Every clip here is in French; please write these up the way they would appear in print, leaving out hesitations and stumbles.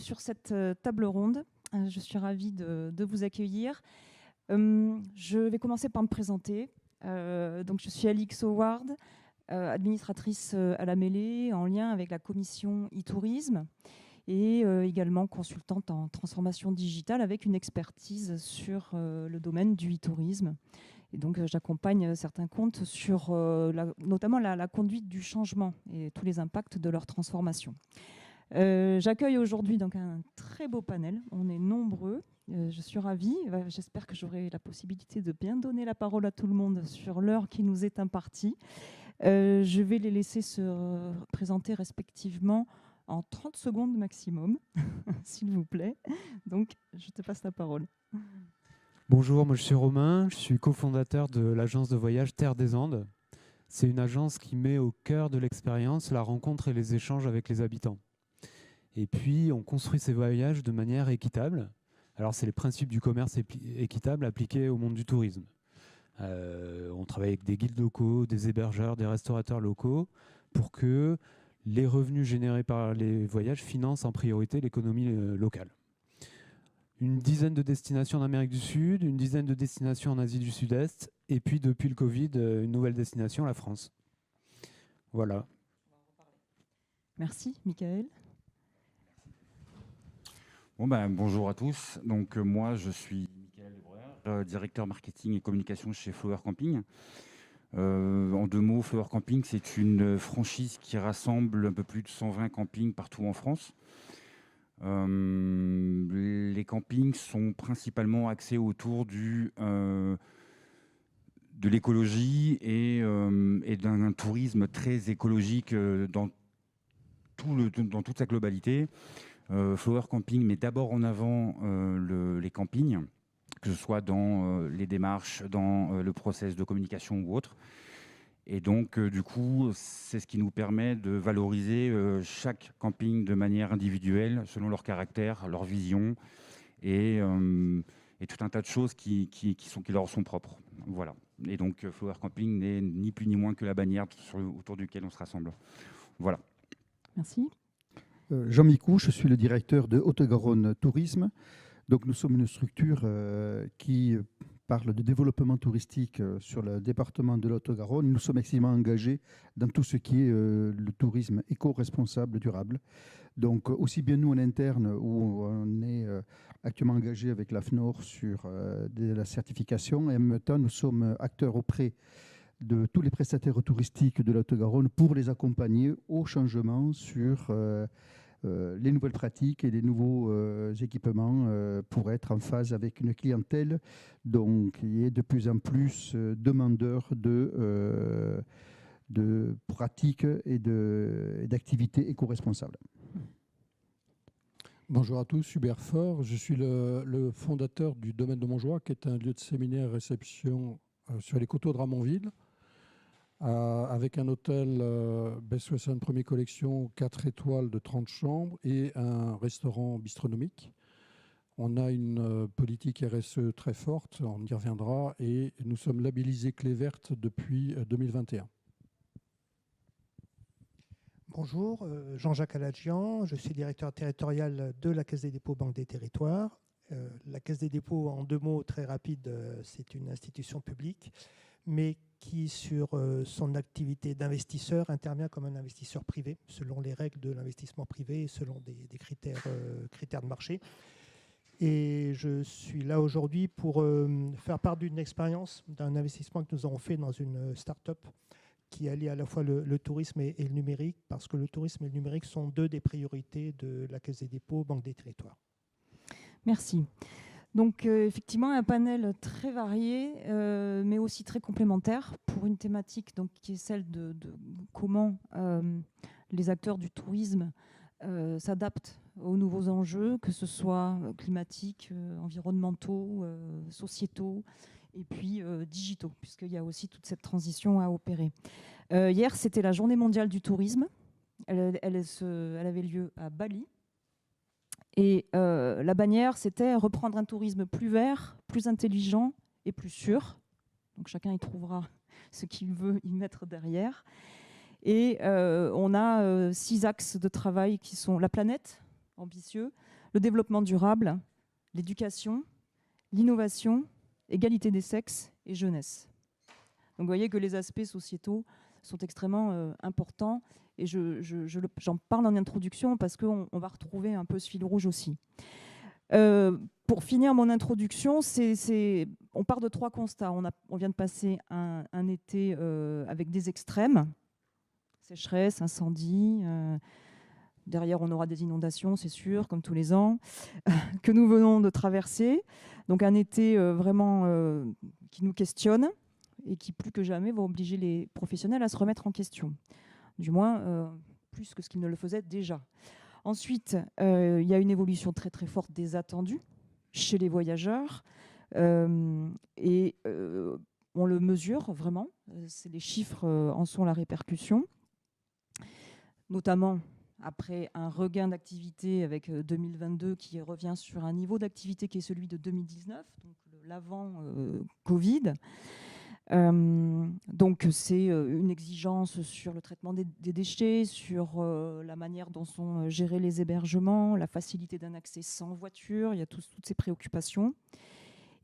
sur cette table ronde. Je suis ravie de vous accueillir. Je vais commencer par me présenter. Donc, je suis Alix Howard, administratrice à la Mêlée, en lien avec la commission e-tourisme, et également consultante en transformation digitale avec une expertise sur le domaine du e-tourisme. Et donc, j'accompagne certains comptes sur notamment la conduite du changement et tous les impacts de leur transformation. J'accueille aujourd'hui donc un très beau panel. On est nombreux. Je suis ravie. J'espère que j'aurai la possibilité de bien donner la parole à tout le monde sur l'heure qui nous est impartie. Je vais les laisser se présenter respectivement en 30 secondes maximum, s'il vous plaît. Donc, je te passe la parole. Bonjour, moi je suis Romain, je suis cofondateur de l'agence de voyage Terre des Andes. C'est une agence qui met au cœur de l'expérience la rencontre et les échanges avec les habitants. Et puis, on construit ces voyages de manière équitable. Alors, c'est les principes du commerce équitable appliqués au monde du tourisme. On travaille avec des guides locaux, des hébergeurs, des restaurateurs locaux pour que les revenus générés par les voyages financent en priorité l'économie locale. Une dizaine de destinations en Amérique du Sud, une dizaine de destinations en Asie du Sud-Est, et puis depuis le Covid, une nouvelle destination, la France. Voilà. Merci, Michael. Bonjour à tous. Donc, moi, je suis Michael Lebreur, directeur marketing et communication chez Flower Camping. En deux mots, Flower Camping, c'est une franchise qui rassemble un peu plus de 120 campings partout en France. Les campings sont principalement axés autour de l'écologie et d'un tourisme très écologique dans toute sa globalité. Flower Camping met d'abord en avant les campings, que ce soit dans les démarches, dans le process de communication ou autre. Et donc, du coup, c'est ce qui nous permet de valoriser chaque camping de manière individuelle, selon leur caractère, leur vision, et tout un tas de choses qui leur sont propres. Voilà. Et donc, Flower Camping n'est ni plus ni moins que la bannière autour duquel on se rassemble. Voilà. Merci. Jean Micou, je suis le directeur de Haute-Garonne Tourisme. Donc, nous sommes une structure qui parle de développement touristique sur le département de l'Haute-Garonne. Nous sommes extrêmement engagés dans tout ce qui est le tourisme éco-responsable, durable. Donc, aussi bien nous en interne, où on est actuellement engagé avec l'AFNOR sur de la certification, et en même temps, nous sommes acteurs auprès de tous les prestataires touristiques de la Haute-Garonne pour les accompagner au changement sur les nouvelles pratiques et les nouveaux équipements pour être en phase avec une clientèle donc, qui est de plus en plus demandeur de pratiques et d'activités éco-responsables. Bonjour à tous, Hubert Faure. Je suis le fondateur du Domaine de Montjoie, qui est un lieu de séminaire et réception sur les coteaux de Ramonville, avec un hôtel Best Western Première Collection 4 étoiles de 30 chambres et un restaurant bistronomique. On a une politique RSE très forte, on y reviendra, et nous sommes labellisés Clé Verte depuis 2021. Bonjour, Jean-Jacques Aladjian, je suis directeur territorial de la Caisse des dépôts Banque des Territoires. La Caisse des dépôts, en deux mots très rapides, c'est une institution publique, mais qui, sur son activité d'investisseur, intervient comme un investisseur privé, selon les règles de l'investissement privé et selon des critères de marché. Et je suis là aujourd'hui pour faire part d'une expérience, d'un investissement que nous avons fait dans une start-up qui allie à la fois le tourisme et le numérique, parce que le tourisme et le numérique sont deux des priorités de la Caisse des dépôts, Banque des Territoires. Merci. Donc effectivement, un panel très varié, mais aussi très complémentaire pour une thématique donc, qui est celle de comment les acteurs du tourisme s'adaptent aux nouveaux enjeux, que ce soit climatiques, environnementaux, sociétaux, et puis digitaux, puisqu'il y a aussi toute cette transition à opérer. Hier, c'était la Journée mondiale du tourisme. Elle avait lieu à Bali. Et la bannière, c'était reprendre un tourisme plus vert, plus intelligent et plus sûr. Donc chacun y trouvera ce qu'il veut y mettre derrière. Et on a 6 axes de travail qui sont la planète, ambitieux, le développement durable, l'éducation, l'innovation, égalité des sexes et jeunesse. Donc vous voyez que les aspects sociétaux sont extrêmement importants et j'en parle en introduction parce qu'on va retrouver un peu ce fil rouge aussi. Pour finir mon introduction, on part de 3 constats. On vient de passer un été avec des extrêmes, sécheresse, incendie. Derrière, on aura des inondations, c'est sûr, comme tous les ans, que nous venons de traverser. Donc un été vraiment qui nous questionne et qui, plus que jamais, va obliger les professionnels à se remettre en question. Du moins, plus que ce qu'ils ne le faisaient déjà. Ensuite, il y a une évolution très très forte des attendus chez les voyageurs. Et on le mesure vraiment. Les chiffres en sont la répercussion. Notamment après un regain d'activité avec 2022 qui revient sur un niveau d'activité qui est celui de 2019, donc l'avant-Covid. Donc c'est une exigence sur le traitement des déchets, sur la manière dont sont gérés les hébergements, la facilité d'un accès sans voiture, il y a toutes ces préoccupations.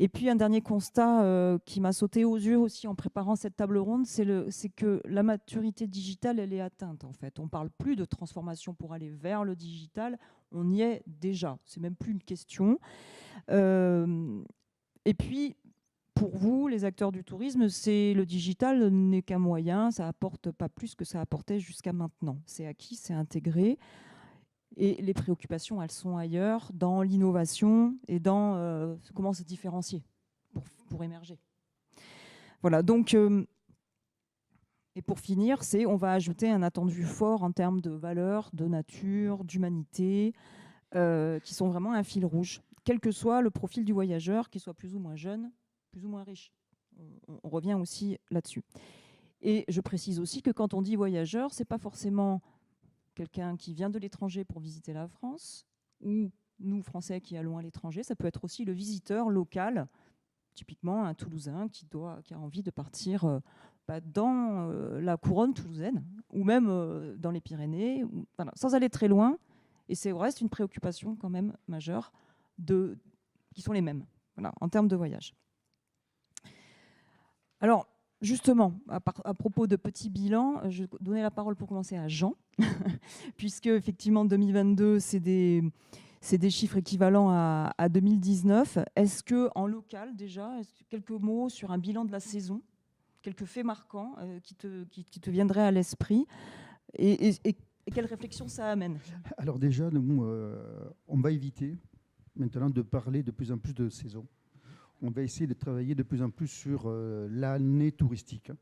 Et puis un dernier constat qui m'a sauté aux yeux aussi en préparant cette table ronde, c'est que la maturité digitale, elle est atteinte en fait. On ne parle plus de transformation pour aller vers le digital, on y est déjà, c'est même plus une question. Et puis, pour vous, les acteurs du tourisme, le digital n'est qu'un moyen, ça apporte pas plus que ça apportait jusqu'à maintenant. C'est acquis, c'est intégré. Et les préoccupations, elles sont ailleurs, dans l'innovation et dans comment se différencier pour émerger. Voilà, donc, et pour finir, on va ajouter un attendu fort en termes de valeurs, de nature, d'humanité, qui sont vraiment un fil rouge, quel que soit le profil du voyageur, qu'il soit plus ou moins jeune, plus ou moins riche. On revient aussi là-dessus. Et je précise aussi que quand on dit voyageur, ce n'est pas forcément quelqu'un qui vient de l'étranger pour visiter la France, ou nous, Français, qui allons à l'étranger. Ça peut être aussi le visiteur local, typiquement un Toulousain qui a envie de partir dans la couronne toulousaine, ou même dans les Pyrénées, voilà, sans aller très loin. Et c'est reste une préoccupation quand même majeure qui sont les mêmes, voilà, en termes de voyage. Alors, justement, à propos de petits bilans, je vais donner la parole pour commencer à Jean, puisque effectivement 2022, c'est des chiffres équivalents à 2019. Est-ce qu'en local déjà, quelques mots sur un bilan de la saison, quelques faits marquants qui te viendraient à l'esprit et quelle réflexion ça amène? Alors déjà, nous, on va éviter maintenant de parler de plus en plus de saison. On va essayer de travailler de plus en plus sur l'année touristique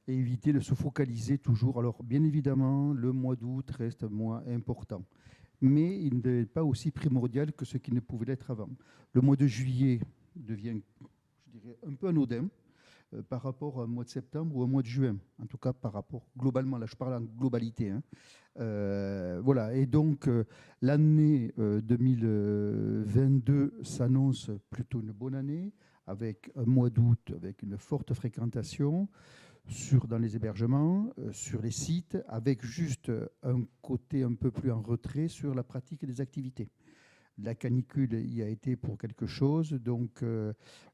et éviter de se focaliser toujours. Alors, bien évidemment, le mois d'août reste un mois important, mais il n'est pas aussi primordial que ce qui ne pouvait l'être avant. Le mois de juillet devient, je dirais, un peu anodin par rapport à un mois de septembre ou un mois de juin. En tout cas, par rapport globalement, là je parle en globalité. Voilà, et donc l'année 2022 s'annonce plutôt une bonne année, avec un mois d'août, avec une forte fréquentation dans les hébergements, sur les sites, avec juste un côté un peu plus en retrait sur la pratique des activités. La canicule y a été pour quelque chose, donc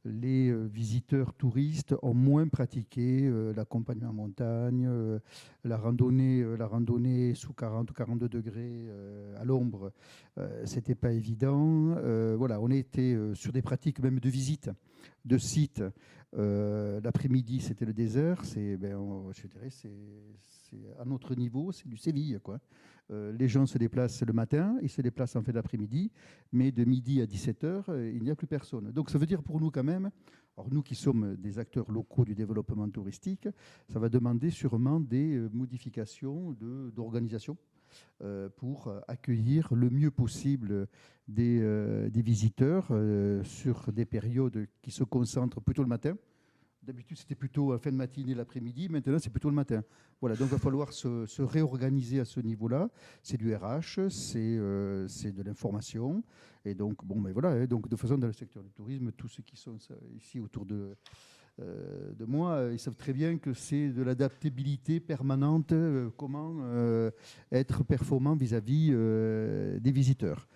les visiteurs touristes ont moins pratiqué l'accompagnement en montagne, la randonnée sous 40 ou 42 degrés à l'ombre, c'était pas évident. Voilà, on était sur des pratiques même de visite de sites. L'après-midi, c'était le désert. Je dirais, c'est à notre niveau, c'est du Séville, quoi. Les gens se déplacent le matin, ils se déplacent en fin d'après-midi, mais de midi à 17h, il n'y a plus personne. Donc ça veut dire pour nous quand même, alors nous qui sommes des acteurs locaux du développement touristique, ça va demander sûrement des modifications d'organisation pour accueillir le mieux possible des visiteurs sur des périodes qui se concentrent plutôt le matin. D'habitude, c'était plutôt à fin de matinée, l'après-midi. Maintenant, c'est plutôt le matin. Voilà, donc il va falloir se réorganiser à ce niveau-là. C'est du RH, c'est de l'information. Et donc, bon, mais voilà. Hein, donc, de toute façon, dans le secteur du tourisme, tous ceux qui sont ici autour de moi, ils savent très bien que c'est de l'adaptabilité permanente. Comment être performant vis-à-vis des visiteurs.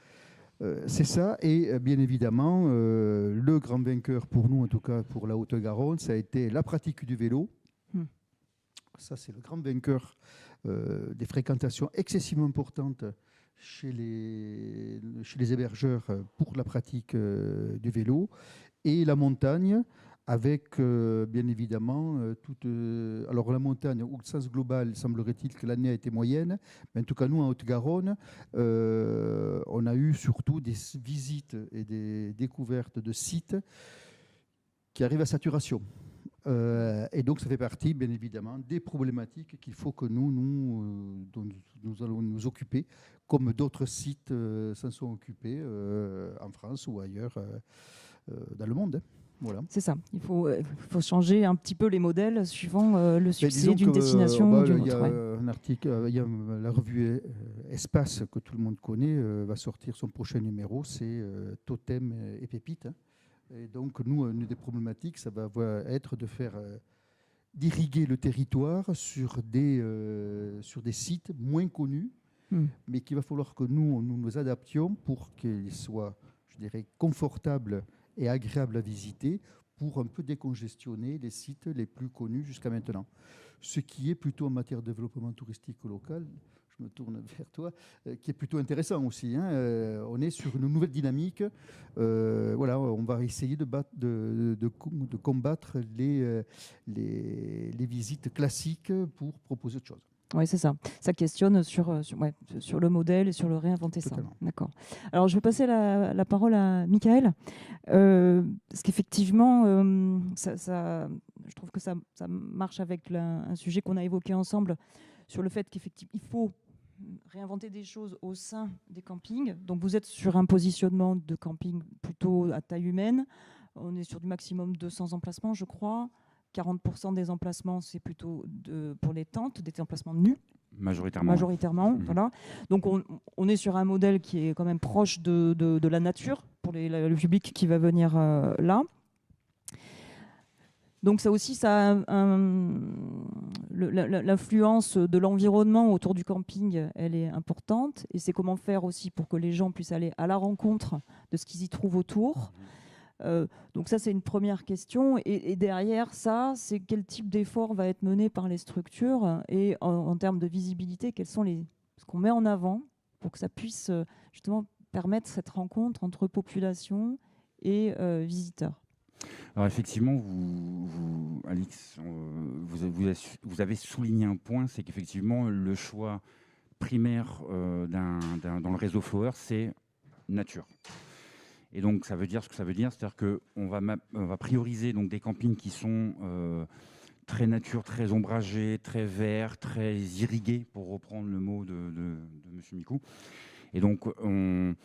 C'est ça, et bien évidemment, le grand vainqueur pour nous, en tout cas pour la Haute-Garonne, ça a été la pratique du vélo. Ça, c'est le grand vainqueur des fréquentations excessivement importantes chez les hébergeurs pour la pratique du vélo. Et la montagne, avec bien évidemment alors la montagne, au sens global, semblerait-il que l'année a été moyenne, mais en tout cas nous en Haute-Garonne, on a eu surtout des visites et des découvertes de sites qui arrivent à saturation. Et donc ça fait partie bien évidemment des problématiques qu'il faut que dont nous allons nous occuper, comme d'autres sites s'en sont occupés en France ou ailleurs dans le monde. Voilà. C'est ça. Il faut changer un petit peu les modèles suivant le succès d'une destination ou d'une autre. Il y a un article, il y a la revue Espace que tout le monde connaît, va sortir son prochain numéro, c'est Totem et Pépites. Et donc nous, une des problématiques, ça va être de faire d'irriguer le territoire sur des sites moins connus, mais qu'il va falloir que nous nous adaptions pour qu'ils soient, je dirais, confortables et agréable à visiter pour un peu décongestionner les sites les plus connus jusqu'à maintenant. Ce qui est plutôt en matière de développement touristique local, je me tourne vers toi, qui est plutôt intéressant aussi. On est sur une nouvelle dynamique. Voilà, on va essayer de combattre les visites classiques pour proposer autre chose. Oui, c'est ça. Ça questionne sur le modèle et sur le réinventer. Totalement. Ça. D'accord. Alors, je vais passer la parole à Michael. Parce qu'effectivement, je trouve que ça marche avec un sujet qu'on a évoqué ensemble sur le fait qu'effectivement, il faut réinventer des choses au sein des campings. Donc, vous êtes sur un positionnement de camping plutôt à taille humaine. On est sur du maximum 200 emplacements, je crois. 40% des emplacements, c'est plutôt pour les tentes, des emplacements nus. Majoritairement. Voilà. Donc, on est sur un modèle qui est quand même proche de la nature pour le public qui va venir là. Donc, ça aussi, l'influence de l'environnement autour du camping, elle est importante. Et c'est comment faire aussi pour que les gens puissent aller à la rencontre de ce qu'ils y trouvent autour. Donc ça, c'est une première question. Et derrière ça, c'est quel type d'effort va être mené par les structures et en termes de visibilité, ce qu'on met en avant pour que ça puisse justement permettre cette rencontre entre population et visiteurs. Alors effectivement, Alix, vous avez souligné un point, c'est qu'effectivement, le choix primaire dans le réseau Flower, c'est nature. Et donc, ça veut dire ce que ça veut dire, c'est-à-dire qu'on va prioriser donc, des campings qui sont très nature, très ombragés, très verts, très irrigués, pour reprendre le mot de M. Micou. Et donc, on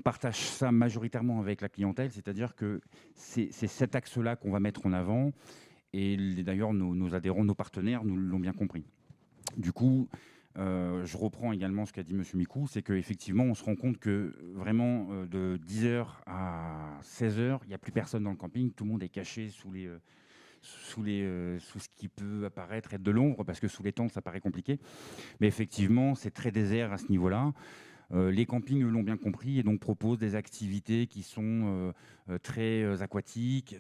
partage ça majoritairement avec la clientèle, c'est-à-dire que c'est cet axe-là qu'on va mettre en avant. Et d'ailleurs, nos adhérents, nos partenaires nous l'ont bien compris. Du coup, je reprends également ce qu'a dit M. Micou, c'est qu'effectivement, on se rend compte que vraiment, de 10h à 16h, il n'y a plus personne dans le camping, tout le monde est caché sous ce qui peut apparaître être de l'ombre, parce que sous les tentes, ça paraît compliqué. Mais effectivement, c'est très désert à ce niveau-là. Les campings l'ont bien compris et donc proposent des activités qui sont très aquatiques,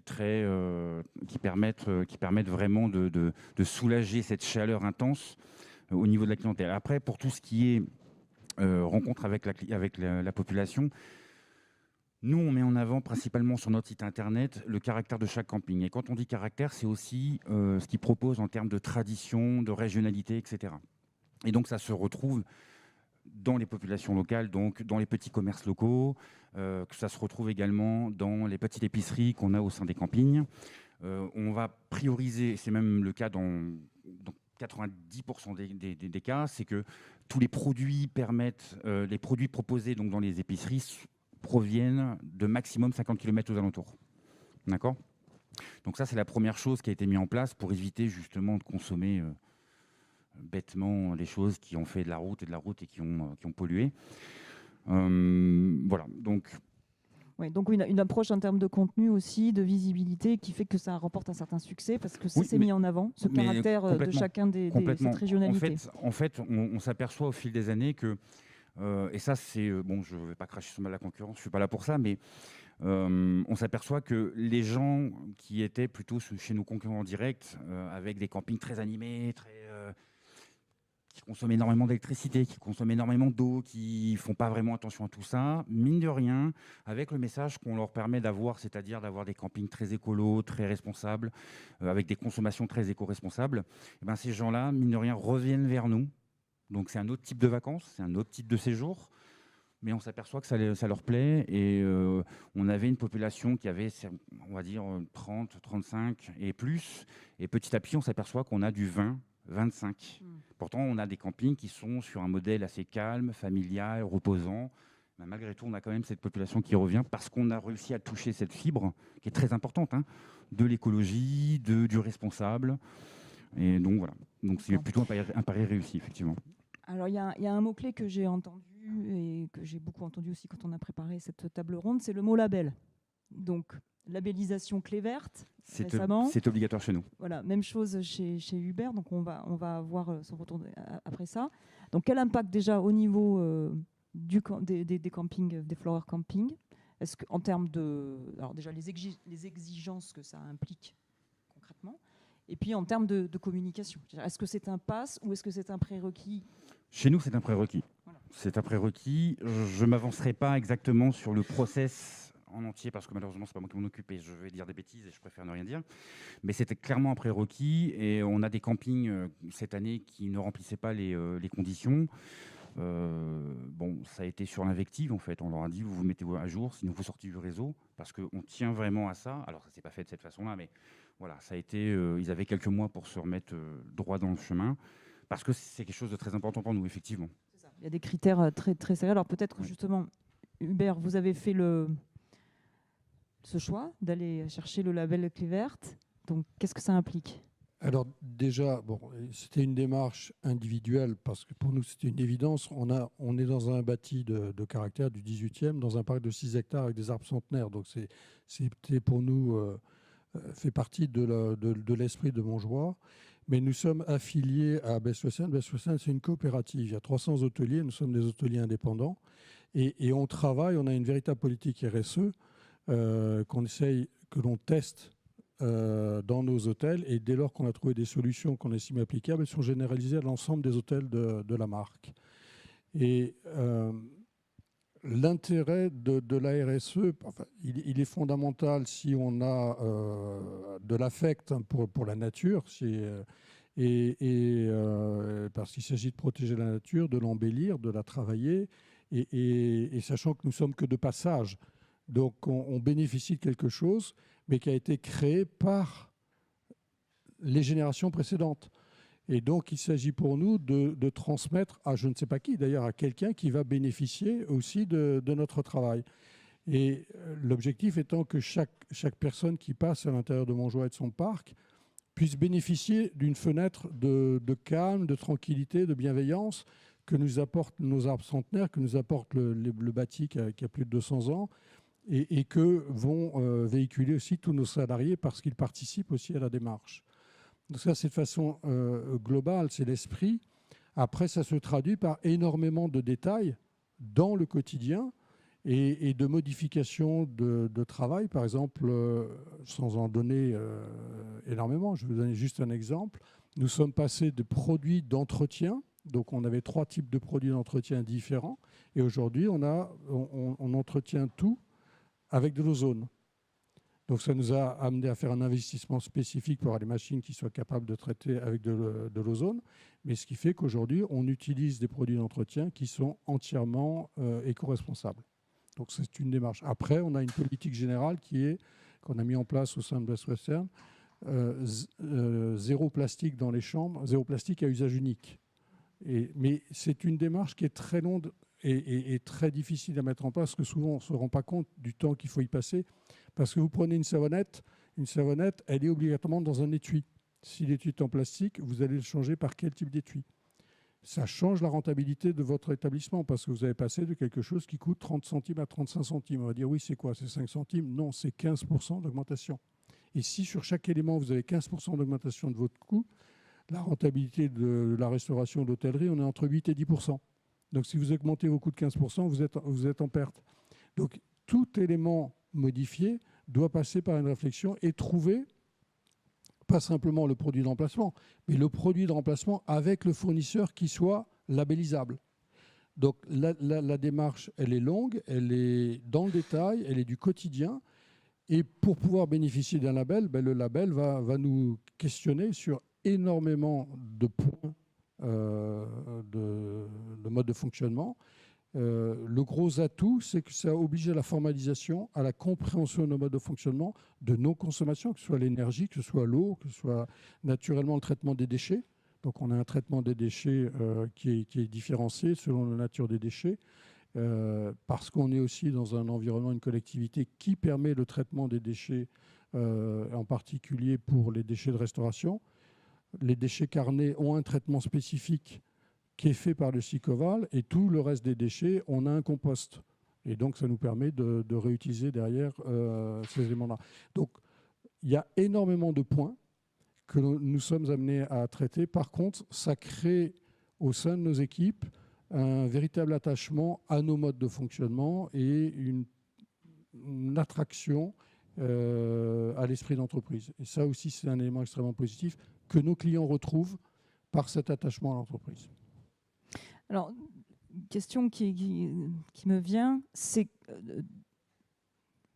qui permettent vraiment de soulager cette chaleur intense au niveau de la clientèle. Après, pour tout ce qui est rencontre avec la population, nous, on met en avant principalement sur notre site internet le caractère de chaque camping. Et quand on dit caractère, c'est aussi ce qu'ils proposent en termes de tradition, de régionalité, etc. Et donc, ça se retrouve dans les populations locales, donc dans les petits commerces locaux, que ça se retrouve également dans les petites épiceries qu'on a au sein des campings. On va prioriser, c'est même le cas dans 90% des cas, c'est que tous les produits les produits proposés donc dans les épiceries proviennent de maximum 50 km aux alentours. D'accord ? Donc ça, c'est la première chose qui a été mise en place pour éviter justement de consommer bêtement les choses qui ont fait de la route et qui ont pollué. Voilà, donc... Oui, donc une approche en termes de contenu aussi, de visibilité, qui fait que ça remporte un certain succès, parce que ça s'est mis en avant, ce caractère de chacun de cette régionalité. En fait, on s'aperçoit au fil des années que Et ça, c'est bon, je ne vais pas cracher sur la concurrence, je ne suis pas là pour ça, mais on s'aperçoit que les gens qui étaient plutôt chez nos concurrents directs, avec des campings très animés, qui consomment énormément d'électricité, qui consomment énormément d'eau, qui ne font pas vraiment attention à tout ça, mine de rien, avec le message qu'on leur permet d'avoir, c'est-à-dire d'avoir des campings très écolos, très responsables, avec des consommations très éco-responsables, et ben ces gens-là, mine de rien, reviennent vers nous. Donc c'est un autre type de vacances, c'est un autre type de séjour, mais on s'aperçoit que ça leur plaît. Et on avait une population qui avait, on va dire, 30, 35 et plus. Et petit à petit, on s'aperçoit qu'on a du 20, 25. Pourtant, on a des campings qui sont sur un modèle assez calme, familial, reposant. Mais malgré tout, on a quand même cette population qui revient parce qu'on a réussi à toucher cette fibre qui est très importante, hein, de l'écologie, du responsable. Et donc voilà. Donc c'est plutôt un pari réussi, effectivement. Alors, il y a un mot-clé que j'ai entendu et que j'ai beaucoup entendu aussi quand on a préparé cette table ronde, c'est le mot label. Donc, labellisation clé verte, récemment. C'est obligatoire chez nous. Voilà, même chose chez Uber, donc on va voir son retour après ça. Donc, quel impact déjà au niveau des campings, des flower camping? Est-ce qu'en termes de... Alors déjà, les exigences que ça implique concrètement, et puis en termes de communication. Est-ce que c'est un pass ou est-ce que c'est un prérequis? Chez nous, c'est un prérequis. Voilà. C'est un prérequis. Je ne m'avancerai pas exactement sur le process en entier parce que malheureusement, ce n'est pas moi qui m'en occupe et je vais dire des bêtises et je préfère ne rien dire. Mais c'était clairement un prérequis et on a des campings cette année qui ne remplissaient pas les conditions. Bon, ça a été sur l'invective en fait. On leur a dit, vous vous mettez à jour, sinon vous sortez du réseau parce qu'on tient vraiment à ça. Alors, ça ne s'est pas fait de cette façon-là, mais voilà, ça a été... ils avaient quelques mois pour se remettre droit dans le chemin. Parce que c'est quelque chose de très important pour nous, effectivement. C'est ça. Il y a des critères très, très sérieux. Alors peut-être que justement, Hubert, vous avez fait ce choix d'aller chercher le label clé verte. Donc qu'est-ce que ça implique? Alors déjà, bon, c'était une démarche individuelle parce que pour nous, c'était une évidence. On est dans un bâti de caractère du 18e, dans un parc de 6 hectares avec des arbres centenaires. Donc c'était pour nous, fait partie de l'esprit de Montjoie. Mais nous sommes affiliés à Best Western. Best Western, c'est une coopérative. Il y a 300 hôteliers. Nous sommes des hôteliers indépendants. Et on travaille, on a une véritable politique RSE que l'on teste dans nos hôtels. Et dès lors qu'on a trouvé des solutions qu'on estime applicables, elles sont généralisées à l'ensemble des hôtels de la marque. Et l'intérêt de la RSE, enfin, il est fondamental si on a de l'affect pour la nature, parce qu'il s'agit de protéger la nature, de l'embellir, de la travailler, et sachant que nous sommes que de passage. Donc on bénéficie de quelque chose, mais qui a été créé par les générations précédentes. Et donc, il s'agit pour nous de transmettre à je ne sais pas qui, d'ailleurs à quelqu'un qui va bénéficier aussi de notre travail. Et l'objectif étant que chaque personne qui passe à l'intérieur de Montjoie et de son parc puisse bénéficier d'une fenêtre de calme, de tranquillité, de bienveillance que nous apportent nos arbres centenaires, que nous apporte le bâti qui a plus de 200 ans, et que vont véhiculer aussi tous nos salariés parce qu'ils participent aussi à la démarche. Donc ça, c'est de façon globale, c'est l'esprit. Après, ça se traduit par énormément de détails dans le quotidien et de modifications de travail. Par exemple, sans en donner énormément, je vais vous donner juste un exemple. Nous sommes passés de produits d'entretien. Donc, on avait 3 types de produits d'entretien différents. Et aujourd'hui, on entretient tout avec de l'ozone. Donc ça nous a amené à faire un investissement spécifique pour avoir des machines qui soient capables de traiter avec de l'ozone, mais ce qui fait qu'aujourd'hui, on utilise des produits d'entretien qui sont entièrement éco-responsables. Donc c'est une démarche. Après, on a une politique générale qu'on a mis en place au sein de Best Western, zéro plastique dans les chambres, zéro plastique à usage unique. Mais c'est une démarche qui est très longue et très difficile à mettre en place, parce que souvent on ne se rend pas compte du temps qu'il faut y passer. Parce que vous prenez une savonnette, elle est obligatoirement dans un étui. Si l'étui est en plastique, vous allez le changer par quel type d'étui? Ça change la rentabilité de votre établissement, parce que vous avez passé de quelque chose qui coûte 30 centimes à 35 centimes. On va dire, oui, c'est quoi? C'est 5 centimes? Non, c'est 15% d'augmentation. Et si sur chaque élément, vous avez 15% d'augmentation de votre coût, la rentabilité de la restauration, de l'hôtellerie, on est entre 8 et 10%. Donc si vous augmentez vos coûts de 15%, vous êtes en perte. Donc tout élément modifié doit passer par une réflexion et trouver pas simplement le produit de remplacement, mais le produit de remplacement avec le fournisseur qui soit labellisable. Donc la démarche, elle est longue, elle est dans le détail, elle est du quotidien. Et pour pouvoir bénéficier d'un label, le label va nous questionner sur énormément de points de mode de fonctionnement. Le gros atout, c'est que ça oblige à la formalisation, à la compréhension de nos modes de fonctionnement, de nos consommations, que ce soit l'énergie, que ce soit l'eau, que ce soit naturellement le traitement des déchets. Donc on a un traitement des déchets qui est différencié selon la nature des déchets, parce qu'on est aussi dans un environnement, une collectivité qui permet le traitement des déchets, en particulier pour les déchets de restauration. Les déchets carnés ont un traitement spécifique qui est fait par le Sicoval, et tout le reste des déchets, on a un compost. Et donc, ça nous permet de réutiliser derrière ces éléments-là. Donc, il y a énormément de points que nous sommes amenés à traiter. Par contre, ça crée au sein de nos équipes un véritable attachement à nos modes de fonctionnement et une attraction à l'esprit d'entreprise. Et ça aussi, c'est un élément extrêmement positif que nos clients retrouvent par cet attachement à l'entreprise. Alors, une question qui me vient, c'est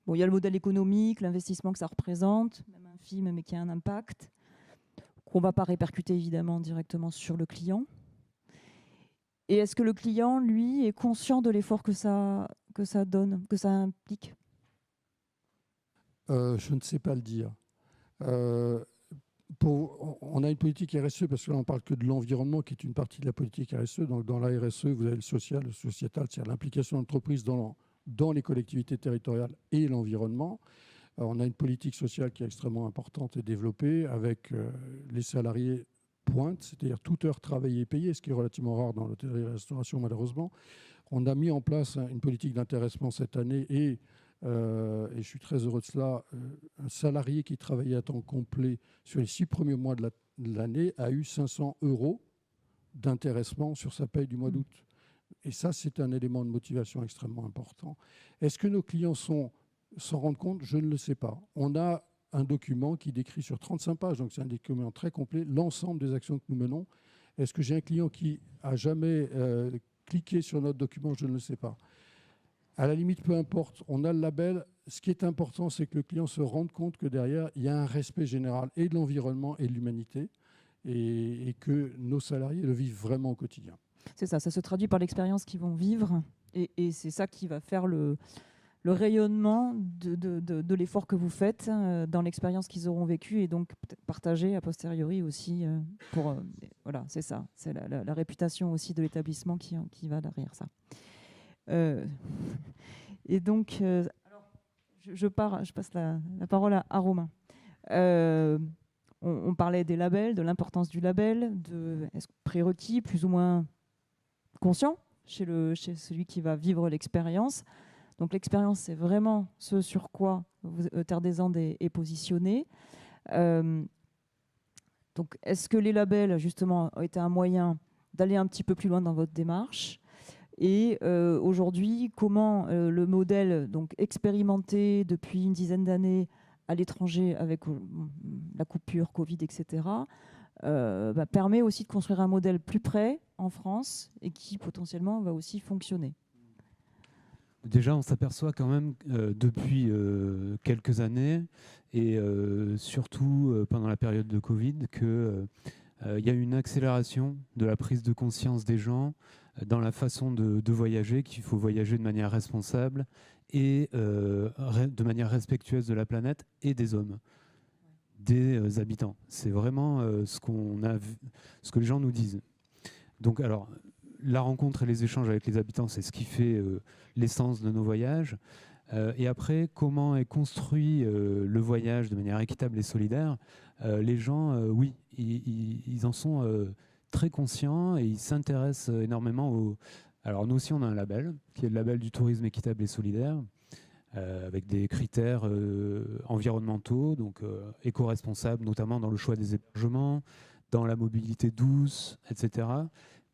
bon, il y a le modèle économique, l'investissement que ça représente, même infime, mais qui a un impact, qu'on ne va pas répercuter évidemment directement sur le client. Et est-ce que le client, lui, est conscient de l'effort que ça donne, que ça implique ? Je ne sais pas le dire. On a une politique RSE, parce que là on ne parle que de l'environnement qui est une partie de la politique RSE. Donc dans la RSE, vous avez le social, le sociétal, c'est-à-dire l'implication de l'entreprise dans les collectivités territoriales et l'environnement. On a une politique sociale qui est extrêmement importante et développée, avec les salariés pointe, c'est-à-dire toute heure travaillée et payée, ce qui est relativement rare dans l'hôtellerie et la restauration malheureusement. On a mis en place une politique d'intéressement cette année et je suis très heureux de cela, un salarié qui travaillait à temps complet sur les 6 premiers mois de l'année a eu 500 € d'intéressement sur sa paye du mois d'août. Et ça, c'est un élément de motivation extrêmement important. Est-ce que nos clients s'en rendent compte ? Je ne le sais pas. On a un document qui décrit sur 35 pages, donc c'est un document très complet, l'ensemble des actions que nous menons. Est-ce que j'ai un client qui a jamais cliqué sur notre document ? Je ne le sais pas. À la limite, peu importe, on a le label. Ce qui est important, c'est que le client se rende compte que derrière, il y a un respect général et de l'environnement et de l'humanité, et que nos salariés le vivent vraiment au quotidien. C'est ça se traduit par l'expérience qu'ils vont vivre, et c'est ça qui va faire le rayonnement de l'effort que vous faites dans l'expérience qu'ils auront vécue, et donc peut-être partager a posteriori aussi voilà, c'est ça, c'est la réputation aussi de l'établissement qui va derrière ça. Et donc, alors, je passe la parole à Romain. On parlait des labels, de l'importance du label, est-ce prérequis plus ou moins conscient chez celui qui va vivre l'expérience. Donc l'expérience, c'est vraiment ce sur quoi Terre des Andes est positionné. Donc est-ce que les labels, justement, ont été un moyen d'aller un petit peu plus loin dans votre démarche ? Et aujourd'hui, comment le modèle donc expérimenté depuis une dizaine d'années à l'étranger avec la coupure Covid, etc., permet aussi de construire un modèle plus près en France et qui potentiellement va aussi fonctionner. Déjà, on s'aperçoit quand même depuis quelques années, et surtout pendant la période de Covid, qu'il y a eu une accélération de la prise de conscience des gens dans la façon de voyager, qu'il faut voyager de manière responsable et de manière respectueuse de la planète et des hommes, des habitants. C'est vraiment ce que les gens nous disent. Donc, alors, la rencontre et les échanges avec les habitants, c'est ce qui fait l'essence de nos voyages. Et après, comment est construit le voyage de manière équitable et solidaire ? Les gens, oui, ils en sont très conscients et ils s'intéressent énormément Alors nous aussi, on a un label, qui est le label du tourisme équitable et solidaire, avec des critères environnementaux, donc éco-responsables, notamment dans le choix des hébergements, dans la mobilité douce, etc.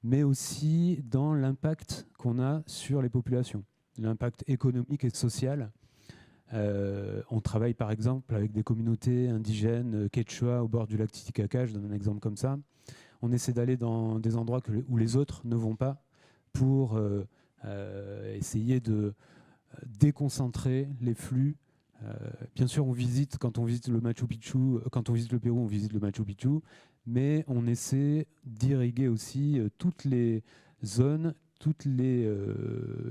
mais aussi dans l'impact qu'on a sur les populations, l'impact économique et social. On travaille par exemple avec des communautés indigènes quechua au bord du lac Titicaca, je donne un exemple comme ça. On essaie d'aller dans des endroits où les autres ne vont pas pour essayer de déconcentrer les flux. Bien sûr, quand on visite le Machu Picchu, quand on visite le Pérou, on visite le Machu Picchu, mais on essaie d'irriguer aussi toutes les zones, toutes les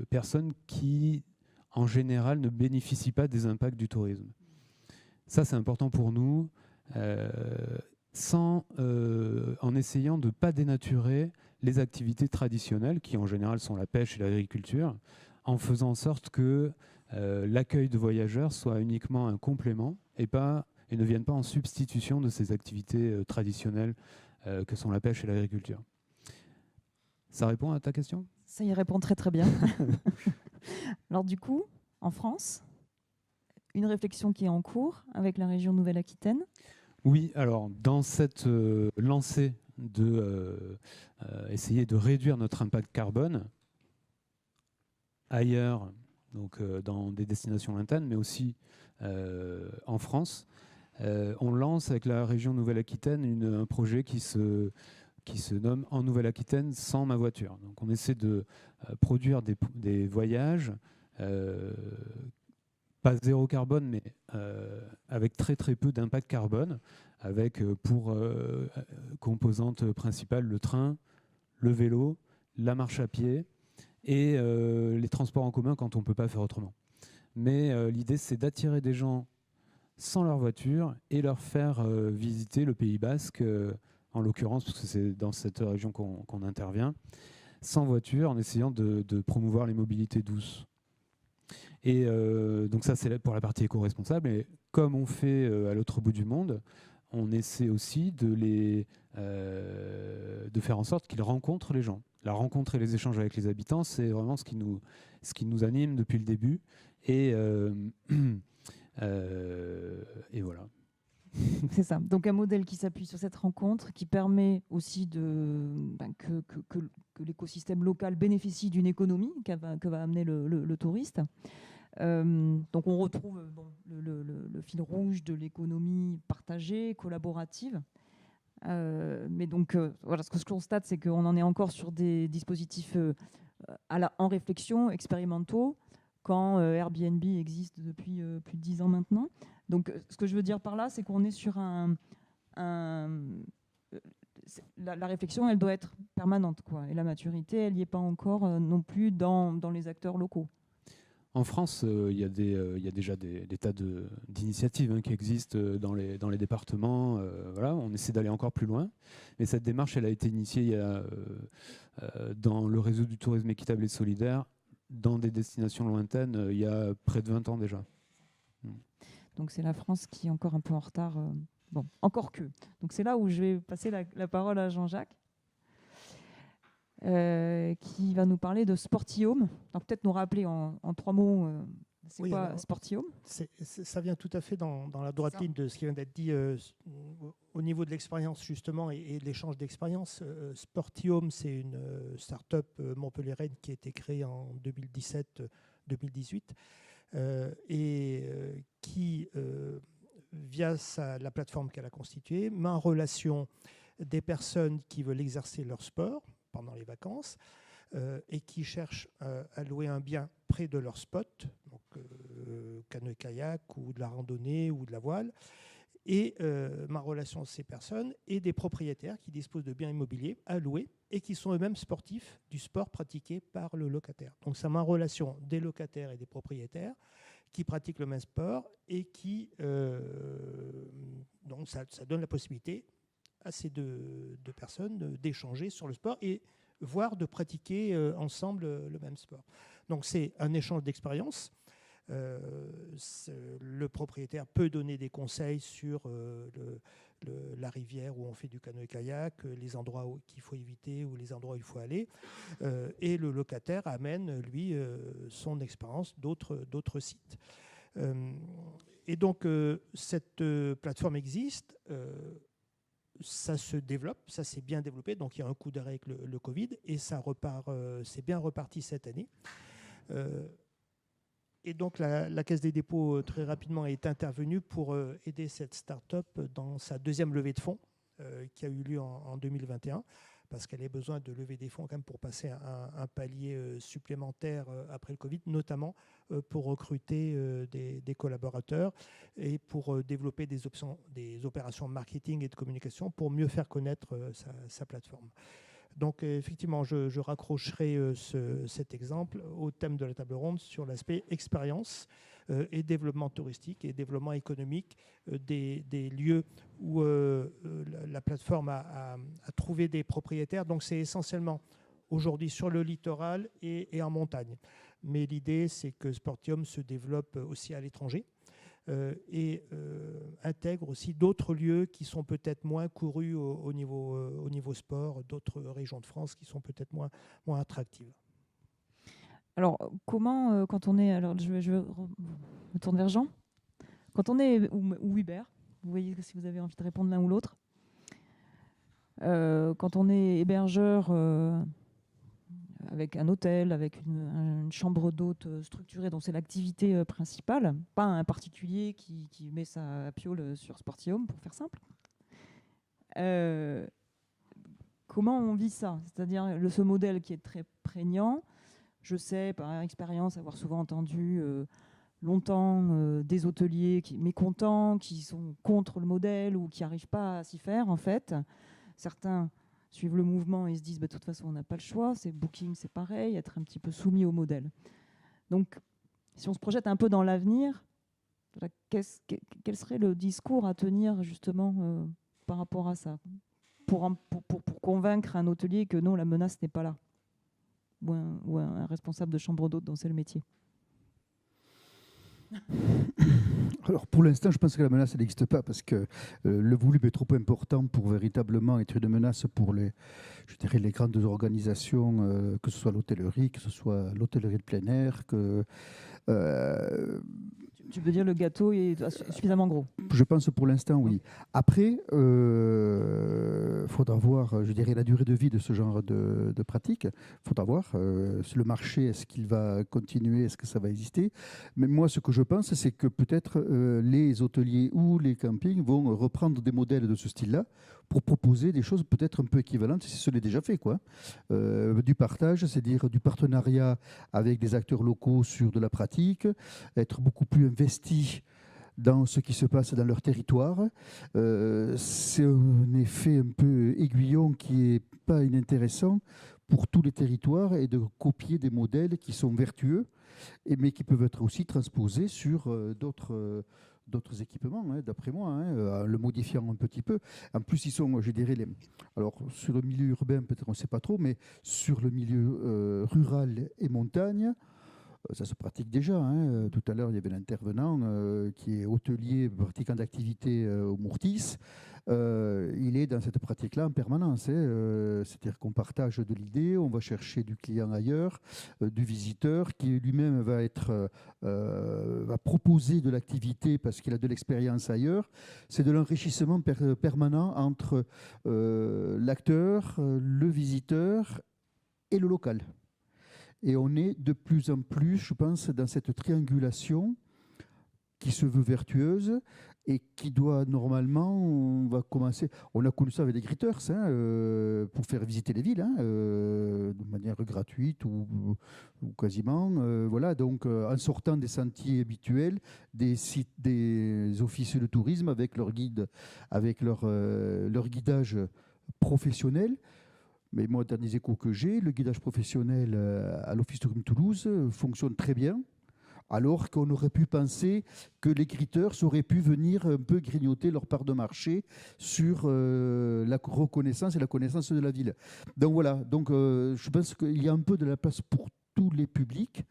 personnes qui, en général, ne bénéficient pas des impacts du tourisme. Ça, c'est important pour nous, en essayant de ne pas dénaturer les activités traditionnelles, qui en général sont la pêche et l'agriculture, en faisant en sorte que l'accueil de voyageurs soit uniquement un complément et ne vienne pas en substitution de ces activités traditionnelles que sont la pêche et l'agriculture. Ça répond à ta question ? Ça y répond très très bien. Alors du coup, en France, une réflexion qui est en cours avec la région Nouvelle-Aquitaine. Oui, alors dans cette lancée de essayer de réduire notre impact carbone ailleurs, donc dans des destinations lointaines, mais aussi en France, on lance avec la région Nouvelle-Aquitaine un projet qui se nomme En Nouvelle-Aquitaine sans ma voiture. Donc on essaie de produire des voyages, pas zéro carbone, mais avec très très peu d'impact carbone, avec pour composante principale le train, le vélo, la marche à pied et les transports en commun quand on ne peut pas faire autrement. Mais l'idée, c'est d'attirer des gens sans leur voiture et leur faire visiter le Pays Basque, en l'occurrence, parce que c'est dans cette région qu'on intervient, sans voiture, en essayant de promouvoir les mobilités douces. Et donc ça, c'est pour la partie éco-responsable. Et comme on fait à l'autre bout du monde, on essaie aussi de faire en sorte qu'ils rencontrent les gens. La rencontre et les échanges avec les habitants, c'est vraiment ce qui nous anime depuis le début. Et voilà. C'est ça. Donc un modèle qui s'appuie sur cette rencontre, qui permet aussi que l'écosystème local bénéficie d'une économie que va amener le touriste. Donc on retrouve le fil rouge de l'économie partagée, collaborative. Mais donc voilà, ce que je constate, c'est qu'on en est encore sur des dispositifs en réflexion, expérimentaux, quand Airbnb existe depuis plus de 10 ans maintenant. Donc ce que je veux dire par là, c'est qu'on est sur la réflexion, elle doit être permanente, quoi. Et la maturité, elle n'y est pas encore non plus dans les acteurs locaux. En France, il y a déjà des tas d'initiatives qui existent dans les départements. Voilà, on essaie d'aller encore plus loin. Mais cette démarche, elle a été initiée dans le réseau du tourisme équitable et solidaire, dans des destinations lointaines, il y a près de 20 ans déjà. Donc c'est la France qui est encore un peu en retard. Bon, encore que. Donc c'est là où je vais passer la parole à Jean-Jacques. Qui va nous parler de Sportium. Donc peut-être nous rappeler en 3 mots, c'est quoi alors, Sportium ? Ça vient tout à fait dans la droite ligne de ce qui vient d'être dit au niveau de l'expérience justement et de l'échange d'expérience. Sportium, c'est une start-up montpelliéraine qui a été créée en 2017-2018 et qui, via la plateforme qu'elle a constituée, met en relation des personnes qui veulent exercer leur sport pendant les vacances et qui cherchent à louer un bien près de leur spot, donc canoë-kayak ou de la randonnée ou de la voile, et ma relation de ces personnes et des propriétaires qui disposent de biens immobiliers à louer et qui sont eux-mêmes sportifs du sport pratiqué par le locataire. Donc ça met en relation des locataires et des propriétaires qui pratiquent le même sport et qui donc ça donne la possibilité à ces deux personnes d'échanger sur le sport et voire de pratiquer ensemble le même sport. Donc c'est un échange d'expérience. Le propriétaire peut donner des conseils sur la rivière où on fait du canoë-kayak, les endroits qu'il faut éviter ou les endroits où il faut aller. Et le locataire amène, lui, son expérience d'autres sites. Et donc, cette plateforme existe. ça se développe, ça s'est bien développé, donc il y a un coup d'arrêt avec le Covid, et ça repart, c'est bien reparti cette année. Et donc la Caisse des dépôts très rapidement est intervenue pour aider cette start-up dans sa deuxième levée de fonds qui a eu lieu en 2021, parce qu'elle a besoin de lever des fonds quand même pour passer un palier supplémentaire après le Covid, notamment pour recruter des collaborateurs et pour développer des opérations marketing et de communication pour mieux faire connaître sa plateforme. Donc effectivement, je raccrocherai cet exemple au thème de la table ronde sur l'aspect expérience et développement touristique et développement économique des lieux où la plateforme a trouvé des propriétaires. Donc c'est essentiellement aujourd'hui sur le littoral et en montagne. Mais l'idée, c'est que Sportium se développe aussi à l'étranger. Et intègre aussi d'autres lieux qui sont peut-être moins courus au niveau sport, d'autres régions de France qui sont peut-être moins attractives. Alors, comment, quand on est... Alors, je me tourne vers Jean. Quand on est... Ou Hubert, vous voyez si vous avez envie de répondre l'un ou l'autre. Quand on est hébergeur avec un hôtel, avec une chambre d'hôte structurée, dont c'est l'activité principale, pas un particulier qui met sa piole sur Sportium, pour faire simple. Comment on vit ça? C'est-à-dire ce modèle qui est très prégnant. Je sais, par expérience, avoir souvent entendu longtemps des hôteliers mécontents, qui sont contre le modèle ou qui n'arrivent pas à s'y faire, en fait. Certains suivent le mouvement et se disent, de toute façon, on n'a pas le choix. C'est Booking, c'est pareil, être un petit peu soumis au modèle. Donc, si on se projette un peu dans l'avenir, quel serait le discours à tenir, justement, par rapport à ça, pour convaincre un hôtelier que non, la menace n'est pas là, ou un responsable de chambre d'hôte dont c'est le métier? Alors pour l'instant, je pense que la menace n'existe pas parce que le volume est trop important pour véritablement être une menace pour les grandes organisations, que ce soit l'hôtellerie, que ce soit l'hôtellerie de plein air, que... Tu veux dire le gâteau est suffisamment gros? Je pense pour l'instant, oui. Après, il faudra voir, la durée de vie de ce genre de pratique. Il faudra voir le marché, est-ce qu'il va continuer, est-ce que ça va exister. Mais moi, ce que je pense, c'est que peut-être les hôteliers ou les campings vont reprendre des modèles de ce style-là pour proposer des choses peut-être un peu équivalentes, si ce n'est déjà fait, quoi. Du partage, c'est-à-dire du partenariat avec des acteurs locaux sur de la pratique, être beaucoup plus investi dans ce qui se passe dans leur territoire. C'est un effet un peu aiguillon qui n'est pas inintéressant pour tous les territoires et de copier des modèles qui sont vertueux, mais qui peuvent être aussi transposés sur d'autres équipements, d'après moi, en le modifiant un petit peu. En plus, ils sont, alors sur le milieu urbain, peut-être on ne sait pas trop, mais sur le milieu rural et montagne, ça se pratique déjà. Tout à l'heure, il y avait l'intervenant qui est hôtelier, pratiquant d'activité au Mourtis. Il est dans cette pratique-là en permanence. C'est-à-dire qu'on partage de l'idée, on va chercher du client ailleurs, du visiteur qui lui-même va proposer de l'activité parce qu'il a de l'expérience ailleurs. C'est de l'enrichissement permanent entre l'acteur, le visiteur et le local. Et on est de plus en plus, je pense, dans cette triangulation qui se veut vertueuse et qui doit normalement, on va commencer, on a connu ça avec des gritters pour faire visiter les villes de manière gratuite ou quasiment. Voilà, donc en sortant des sentiers habituels, des officiers de tourisme avec leur guide, avec leur guidage professionnel. Mais moi, dernier écho que j'ai, le guidage professionnel à l'Office Tourisme Toulouse fonctionne très bien, alors qu'on aurait pu penser que les gritteurs auraient pu venir un peu grignoter leur part de marché sur la reconnaissance et la connaissance de la ville. Donc voilà, donc, je pense qu'il y a un peu de la place pour tous les publics.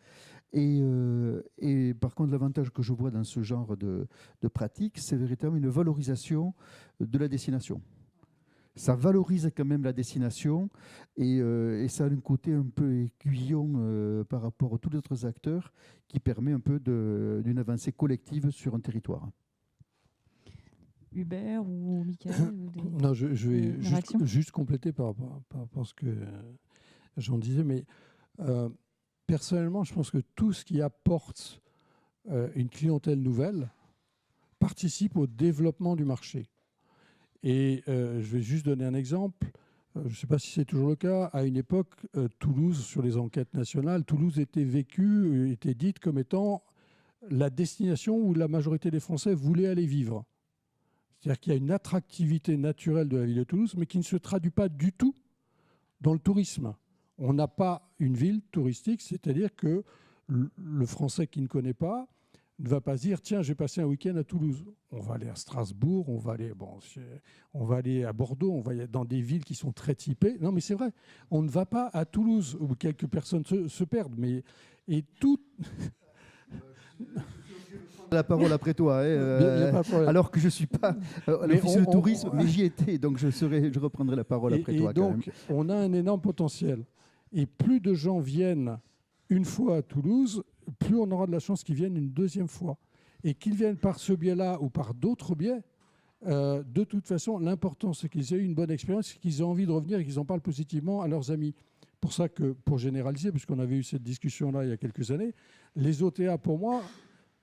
Et par contre, l'avantage que je vois dans ce genre de pratique, c'est véritablement une valorisation de la destination. Ça valorise quand même la destination et ça a un côté un peu aiguillon par rapport à tous les autres acteurs qui permet un peu d'une avancée collective sur un territoire. Hubert ou Michael Non, je vais une réaction juste compléter par rapport à ce que j'en disais, mais personnellement, je pense que tout ce qui apporte une clientèle nouvelle participe au développement du marché. Et je vais juste donner un exemple. Je ne sais pas si c'est toujours le cas. À une époque, Toulouse, sur les enquêtes nationales, Toulouse était dite comme étant la destination où la majorité des Français voulaient aller vivre. C'est-à-dire qu'il y a une attractivité naturelle de la ville de Toulouse, mais qui ne se traduit pas du tout dans le tourisme. On n'a pas une ville touristique, c'est-à-dire que le Français qui ne connaît pas ne va pas se dire « Tiens, j'ai passé un week-end à Toulouse ». On va aller à Strasbourg, on va aller à Bordeaux, on va aller dans des villes qui sont très typées. Non, mais c'est vrai, on ne va pas à Toulouse, où quelques personnes se perdent. Et tout... La parole après toi, alors que je ne suis pas à l'office de tourisme, mais j'y étais, donc je reprendrai la parole après toi. Donc, on a un énorme potentiel. Et plus de gens viennent une fois à Toulouse, plus on aura de la chance qu'ils viennent une deuxième fois. Et qu'ils viennent par ce biais-là ou par d'autres biais, de toute façon, l'important, c'est qu'ils aient eu une bonne expérience, qu'ils aient envie de revenir et qu'ils en parlent positivement à leurs amis. Pour ça que, pour généraliser, puisqu'on avait eu cette discussion-là il y a quelques années, les OTA, pour moi,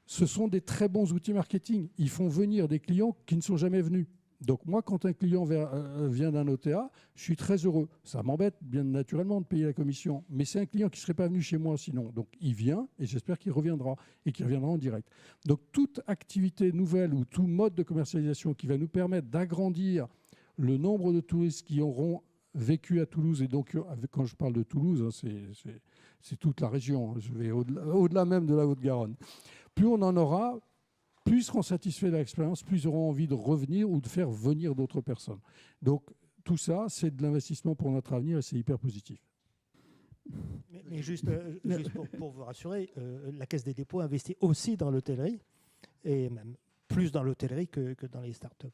ce sont des très bons outils marketing. Ils font venir des clients qui ne sont jamais venus. Donc moi, quand un client vient d'un OTA, je suis très heureux. Ça m'embête bien naturellement de payer la commission, mais c'est un client qui ne serait pas venu chez moi sinon. Donc il vient et j'espère qu'il reviendra et qu'il reviendra en direct. Donc toute activité nouvelle ou tout mode de commercialisation qui va nous permettre d'agrandir le nombre de touristes qui auront vécu à Toulouse, et donc quand je parle de Toulouse, c'est toute la région, je vais au-delà même de la Haute-Garonne. Plus on en aura, plus ils seront satisfaits de l'expérience, plus ils auront envie de revenir ou de faire venir d'autres personnes. Donc tout ça, c'est de l'investissement pour notre avenir et c'est hyper positif. Mais juste pour vous rassurer, la Caisse des dépôts investit aussi dans l'hôtellerie, et même plus dans l'hôtellerie que dans les startups.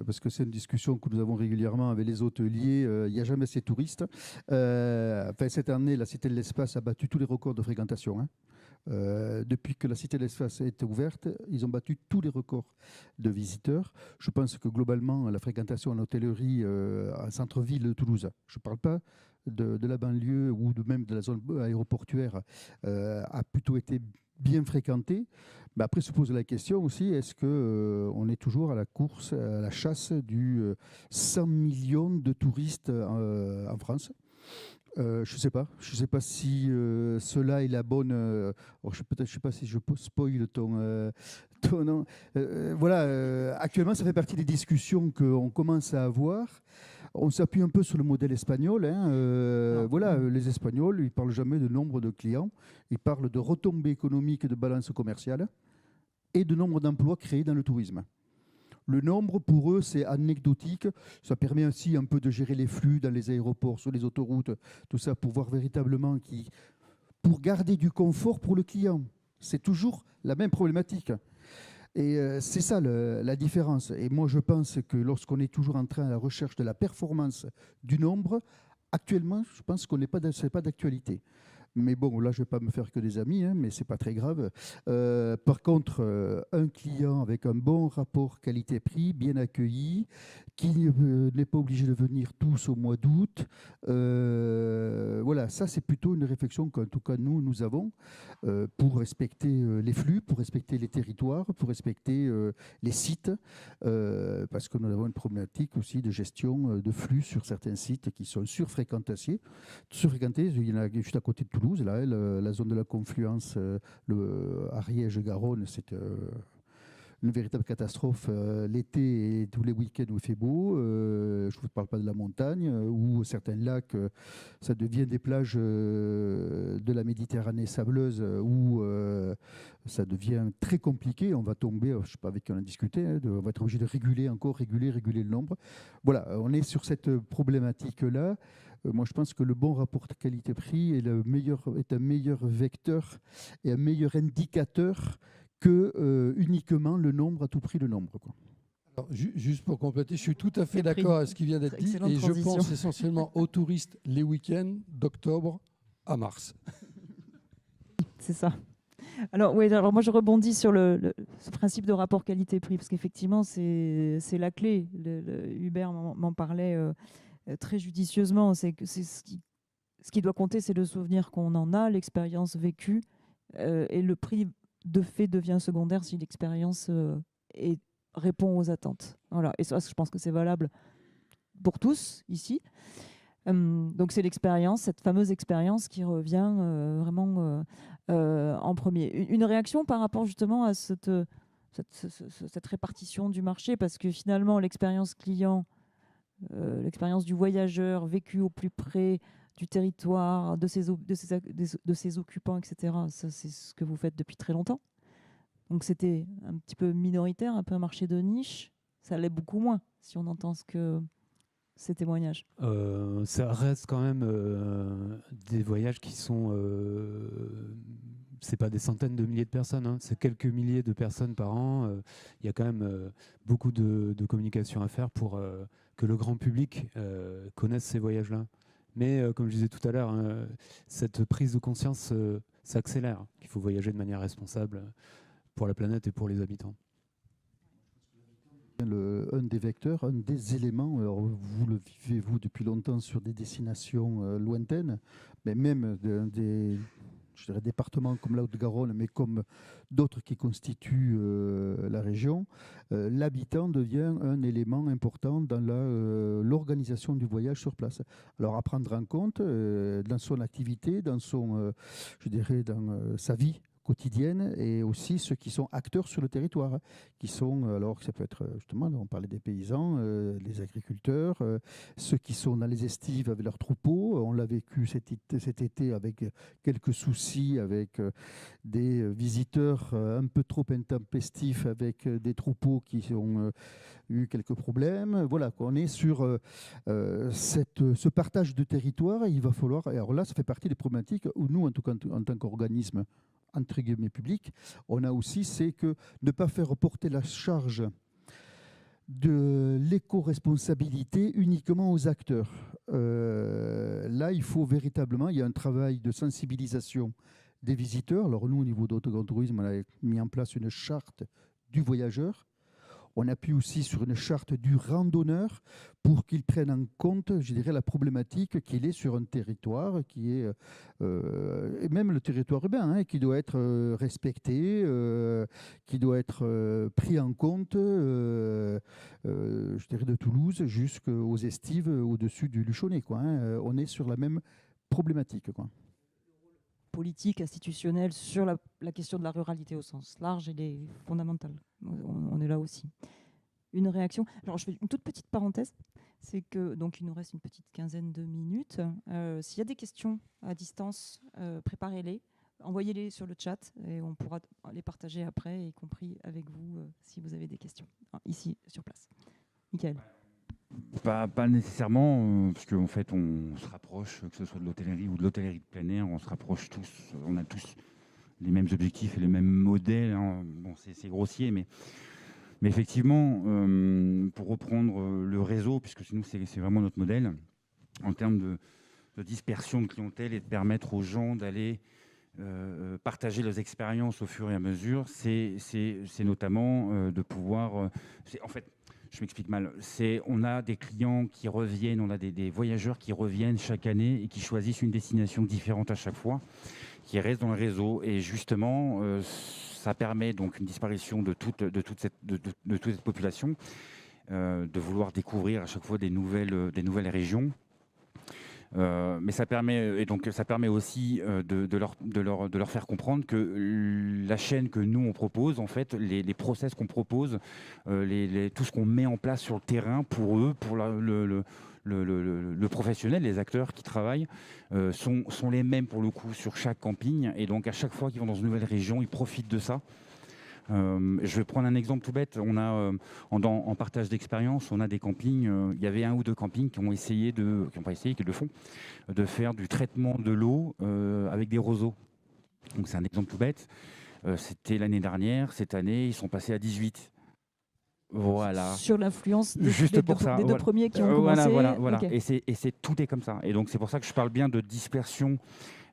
Parce que c'est une discussion que nous avons régulièrement avec les hôteliers, il n'y a jamais assez de touristes. Cette année, la Cité de l'Espace a battu tous les records de fréquentation. Depuis que la Cité de l'Espace a été ouverte, ils ont battu tous les records de visiteurs. Je pense que globalement, la fréquentation en hôtellerie en centre-ville de Toulouse, je ne parle pas de la banlieue ou même de la zone aéroportuaire, a plutôt été bien fréquentée. Mais après se pose la question aussi, est-ce qu'on est toujours à la course, à la chasse du 100 millions de touristes en France ? Je ne sais pas. Je ne sais pas si cela est la bonne... je ne sais pas si je spoil ton nom. Actuellement, ça fait partie des discussions qu'on commence à avoir. On s'appuie un peu sur le modèle espagnol. Les Espagnols, ils ne parlent jamais de nombre de clients. Ils parlent de retombées économiques et de balance commerciale et de nombre d'emplois créés dans le tourisme. Le nombre, pour eux, c'est anecdotique. Ça permet aussi un peu de gérer les flux dans les aéroports, sur les autoroutes, tout ça, pour voir véritablement pour garder du confort pour le client. C'est toujours la même problématique. Et c'est ça la différence. Et moi, je pense que lorsqu'on est toujours en train à la recherche de la performance du nombre, actuellement, je pense qu'on n'est pas, c'est pas d'actualité. Mais bon, là, je ne vais pas me faire que des amis, mais ce n'est pas très grave. Par contre, un client avec un bon rapport qualité-prix, bien accueilli, qui n'est pas obligé de venir tous au mois d'août. Ça, c'est plutôt une réflexion qu'en tout cas, nous avons pour respecter les flux, pour respecter les territoires, pour respecter les sites, parce que nous avons une problématique aussi de gestion de flux sur certains sites qui sont surfréquentés. Il y en a juste à côté de Toulouse. Là, la zone de la confluence, le Ariège-Garonne, c'est une véritable catastrophe l'été et tous les week-ends où il fait beau. Je ne vous parle pas de la montagne, où certains lacs, ça devient des plages de la Méditerranée sableuse, où ça devient très compliqué. On va tomber, je ne sais pas avec qui on a discuté, on va être obligé de réguler le nombre. Voilà, on est sur cette problématique-là. Moi, je pense que le bon rapport qualité-prix est un meilleur vecteur et un meilleur indicateur que uniquement le nombre, à tout prix le nombre. Alors, juste pour compléter, je suis tout à fait d'accord avec ce qui vient d'être dit et je pense essentiellement aux touristes les week-ends d'octobre à mars. C'est ça. Alors, oui, alors moi je rebondis sur ce principe de rapport qualité-prix, parce qu'effectivement, c'est la clé. Hubert m'en parlait très judicieusement. C'est que ce qui doit compter, c'est le souvenir qu'on en a, l'expérience vécue, et le prix de fait devient secondaire si l'expérience répond aux attentes. Voilà. Et ça, je pense que c'est valable pour tous ici. Donc c'est l'expérience, cette fameuse expérience qui revient vraiment en premier. Une réaction par rapport justement à cette répartition du marché, parce que finalement l'expérience client, l'expérience du voyageur vécue au plus près du territoire, de ses occupants, etc., ça c'est ce que vous faites depuis très longtemps. Donc c'était un petit peu minoritaire, un peu un marché de niche. Ça l'est beaucoup moins si on entend ces témoignages. Ça reste quand même des voyages qui sont... c'est pas des centaines de milliers de personnes, hein, c'est quelques milliers de personnes par an. Il y a quand même beaucoup de communication à faire pour que le grand public connaisse ces voyages-là. Mais comme je disais tout à l'heure, hein, cette prise de conscience s'accélère, qu'il faut voyager de manière responsable pour la planète et pour les habitants. Un des vecteurs, un des éléments, alors vous le vivez vous depuis longtemps sur des destinations lointaines, mais même des départements comme la Haute-Garonne, mais comme d'autres qui constituent la région, l'habitant devient un élément important dans l'organisation du voyage sur place. Alors à prendre en compte dans son activité, dans son, dans sa vie quotidienne, et aussi ceux qui sont acteurs sur le territoire, qui sont, alors ça peut être justement, on parlait des paysans, les agriculteurs, ceux qui sont dans les estives avec leurs troupeaux. On l'a vécu cet été avec quelques soucis, avec des visiteurs un peu trop intempestifs, avec des troupeaux qui ont eu quelques problèmes. Voilà, on est sur ce partage de territoire. Il va falloir, et alors là ça fait partie des problématiques où nous, en tout cas en tant qu'organisme entre guillemets public, on a aussi, c'est que ne pas faire reporter la charge de l'éco-responsabilité uniquement aux acteurs. Là, il faut véritablement, il y a un travail de sensibilisation des visiteurs. Alors nous, au niveau d'Haute-Garonne Tourisme, on a mis en place une charte du voyageur. On appuie aussi sur une charte du randonneur pour qu'il prenne en compte, je dirais, la problématique qu'il est sur un territoire qui est, et même le territoire urbain, hein, qui doit être respecté, qui doit être pris en compte, je dirais, de Toulouse jusqu'aux estives au-dessus du Luchonnet, quoi, hein. On est sur la même problématique, quoi. Politique, institutionnelle sur la question de la ruralité au sens large, elle est fondamentale. On est là aussi. Une réaction. Alors, je fais une toute petite parenthèse. C'est que, donc, il nous reste une petite quinzaine de minutes. S'il y a des questions à distance, préparez-les, envoyez-les sur le chat et on pourra les partager après, y compris avec vous, si vous avez des questions, ici, sur place. Michael. Pas nécessairement, parce qu'en fait, on se rapproche, que ce soit de l'hôtellerie ou de l'hôtellerie de plein air, on se rapproche tous, on a tous les mêmes objectifs et les mêmes modèles, hein. Bon, c'est grossier, mais effectivement, pour reprendre le réseau, puisque nous, c'est vraiment notre modèle, en termes de dispersion de clientèle et de permettre aux gens d'aller partager leurs expériences au fur et à mesure, c'est notamment de pouvoir... en fait, je m'explique mal. On a des clients qui reviennent, on a des voyageurs qui reviennent chaque année et qui choisissent une destination différente à chaque fois, qui restent dans le réseau. Et justement, ça permet donc une disparition de toute cette population, de vouloir découvrir à chaque fois des nouvelles régions. Mais ça permet aussi de leur faire comprendre que la chaîne que nous on propose, en fait, les process qu'on propose, tout ce qu'on met en place sur le terrain pour eux, pour le professionnel, les acteurs qui travaillent, sont les mêmes pour le coup sur chaque camping. Et donc à chaque fois qu'ils vont dans une nouvelle région, ils profitent de ça. Je vais prendre un exemple tout bête. On a en partage d'expérience, on a des campings. Il y avait 1 ou 2 campings qui ont essayé qui le font, de faire du traitement de l'eau avec des roseaux. Donc c'est un exemple tout bête. C'était l'année dernière. Cette année, ils sont passés à 18. Voilà. Sur l'influence des deux premiers qui ont commencé. Voilà. Okay. Et tout est comme ça. Et donc c'est pour ça que je parle bien de dispersion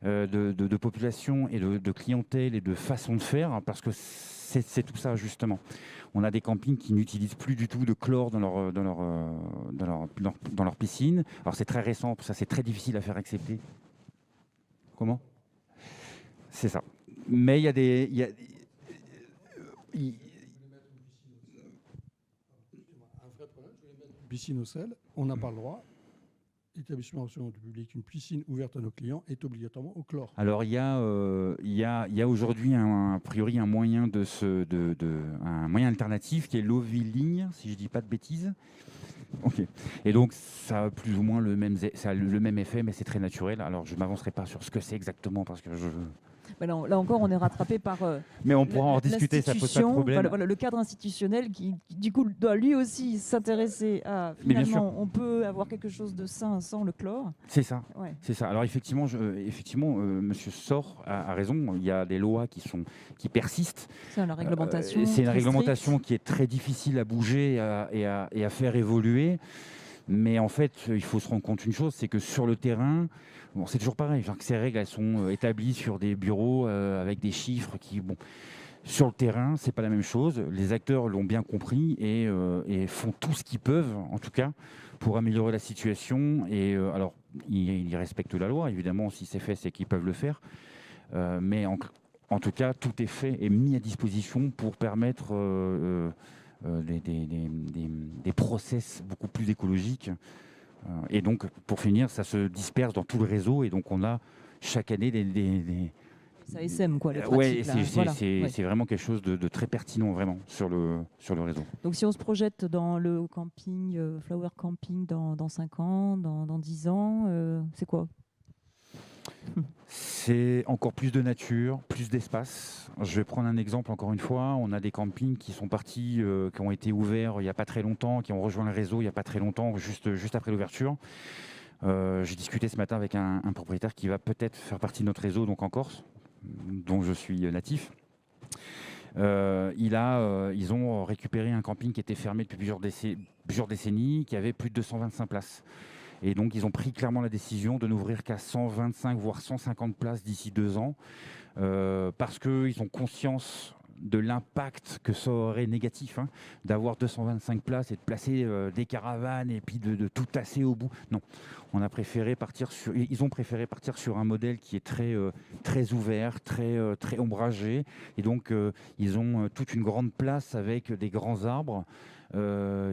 de population et de clientèle et de façon de faire, hein, parce que c'est tout ça justement. On a des campings qui n'utilisent plus du tout de chlore dans leur piscine. Alors c'est très récent, ça c'est très difficile à faire accepter. Comment ? C'est ça. Mais il y a des... Un vrai problème, je vais mettre une piscine au sel, on n'a pas le droit. Établissement du public, une piscine ouverte à nos clients est obligatoirement au chlore. Alors il y a aujourd'hui a priori un moyen un moyen alternatif qui est l'Oviling, si je dis pas de bêtises. Ok. Et donc ça a plus ou moins le même effet, mais c'est très naturel. Alors je m'avancerai pas sur ce que c'est exactement parce que Mais là encore, on est rattrapé par. Mais on pourra en discuter, ça pose pas de problème. Voilà, le cadre institutionnel qui, du coup, doit lui aussi s'intéresser à. Finalement, on peut avoir quelque chose de sain sans le chlore. C'est ça. Ouais. C'est ça. Alors effectivement, Monsieur Sor a raison. Il y a des lois qui persistent. C'est la réglementation. C'est une réglementation qui est très difficile à bouger et à faire évoluer. Mais en fait, il faut se rendre compte d'une chose, c'est que sur le terrain, bon, c'est toujours pareil. Genre que ces règles, elles sont établies sur des bureaux avec des chiffres qui, bon, sur le terrain, c'est pas la même chose. Les acteurs l'ont bien compris et font tout ce qu'ils peuvent, en tout cas, pour améliorer la situation. Et alors, ils respectent la loi, évidemment. Si c'est fait, c'est qu'ils peuvent le faire. Mais en tout cas, tout est fait et mis à disposition pour permettre des process beaucoup plus écologiques. Et donc, pour finir, ça se disperse dans tout le réseau. Et donc, on a chaque année ça SM, quoi, les ouais, pratiques. c'est vraiment quelque chose de très pertinent, vraiment, sur le réseau. Donc, si on se projette dans le camping, Flower Camping, dans 5 ans, dans 10 ans, c'est quoi ? C'est encore plus de nature, plus d'espace. Je vais prendre un exemple encore une fois. On a des campings qui sont partis, qui ont été ouverts il n'y a pas très longtemps, qui ont rejoint le réseau il n'y a pas très longtemps, juste après l'ouverture. J'ai discuté ce matin avec un propriétaire qui va peut-être faire partie de notre réseau, donc en Corse, dont je suis natif. Ils ont récupéré un camping qui était fermé depuis plusieurs décennies, qui avait plus de 225 places. Et donc, ils ont pris clairement la décision de n'ouvrir qu'à 125, voire 150 places d'ici 2 ans, parce qu'ils ont conscience de l'impact que ça aurait négatif, d'avoir 225 places et de placer des caravanes et puis de tout tasser au bout. Non, ils ont préféré partir sur un modèle qui est très ouvert, très ombragé. Et donc, ils ont toute une grande place avec des grands arbres.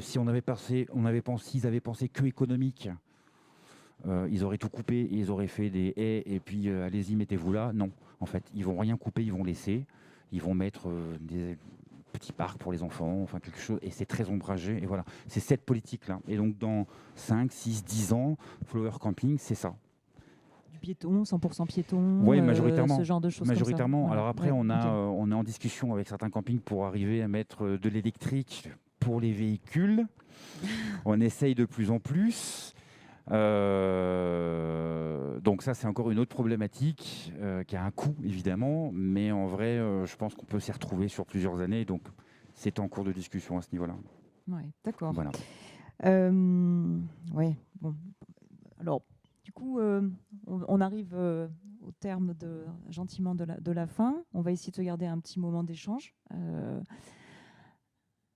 Si ils avaient pensé que économique, ils auraient tout coupé et ils auraient fait des haies et puis allez-y, mettez-vous là. Non, en fait, ils vont rien couper, ils vont laisser. Ils vont mettre des petits parcs pour les enfants, enfin quelque chose, et c'est très ombragé. Et voilà, c'est cette politique-là. Et donc, dans 5, 6, 10 ans, Flower Camping, c'est ça. Du piéton, 100% piéton, oui, majoritairement. Ce genre de choses majoritairement. Comme ça. Alors après, on est en discussion avec certains campings pour arriver à mettre de l'électrique pour les véhicules. On essaye de plus en plus. Donc ça, c'est encore une autre problématique qui a un coût, évidemment, mais en vrai, je pense qu'on peut s'y retrouver sur plusieurs années, donc c'est en cours de discussion à ce niveau-là. Oui, d'accord. Voilà. Ouais, bon. Alors, du coup, on arrive au terme gentiment de la fin. On va essayer de garder un petit moment d'échange.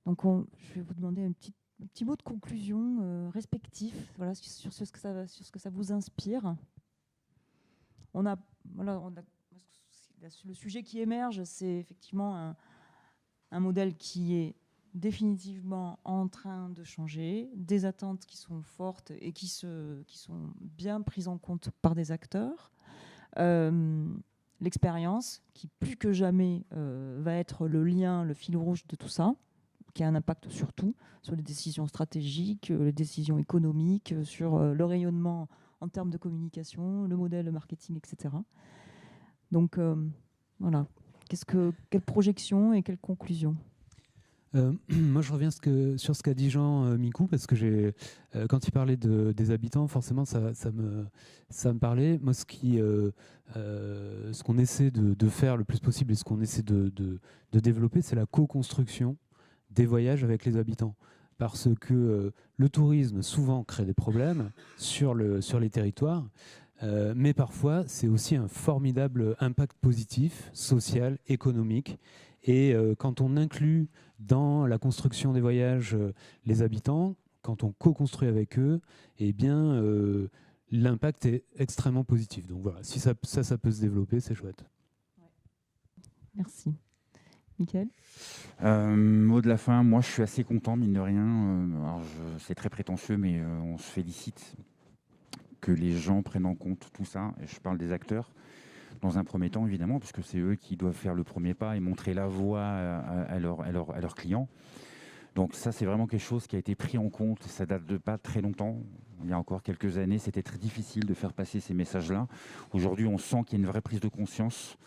Donc, je vais vous demander un petit mot de conclusion respectif, voilà, sur ce que ça vous inspire. Le sujet qui émerge, c'est effectivement un modèle qui est définitivement en train de changer, des attentes qui sont fortes et qui sont bien prises en compte par des acteurs. L'expérience qui, plus que jamais, va être le lien, le fil rouge de tout ça, qui a un impact sur tout, sur les décisions stratégiques, les décisions économiques, sur le rayonnement en termes de communication, le modèle marketing, etc. Donc, voilà. Quelle projection et quelle conclusion ? Moi, je reviens sur ce qu'a dit Jean Micou, parce que quand il parlait des habitants, forcément, ça me parlait. Moi, ce qu'on essaie de faire le plus possible et ce qu'on essaie de développer, c'est la co-construction des voyages avec les habitants. Parce que le tourisme, souvent, crée des problèmes sur les territoires. Mais parfois, c'est aussi un formidable impact positif, social, économique. Et quand on inclut dans la construction des voyages les habitants, quand on co-construit avec eux, eh bien, l'impact est extrêmement positif. Donc voilà, si ça peut se développer, c'est chouette. Merci. Mickaël ? Mot de la fin, moi je suis assez content, mine de rien. C'est très prétentieux, mais on se félicite que les gens prennent en compte tout ça. Et je parle des acteurs, dans un premier temps, évidemment, puisque c'est eux qui doivent faire le premier pas et montrer la voie à leurs clients. Donc ça, c'est vraiment quelque chose qui a été pris en compte. Ça date de pas très longtemps. Il y a encore quelques années, c'était très difficile de faire passer ces messages-là. Aujourd'hui, on sent qu'il y a une vraie prise de conscience.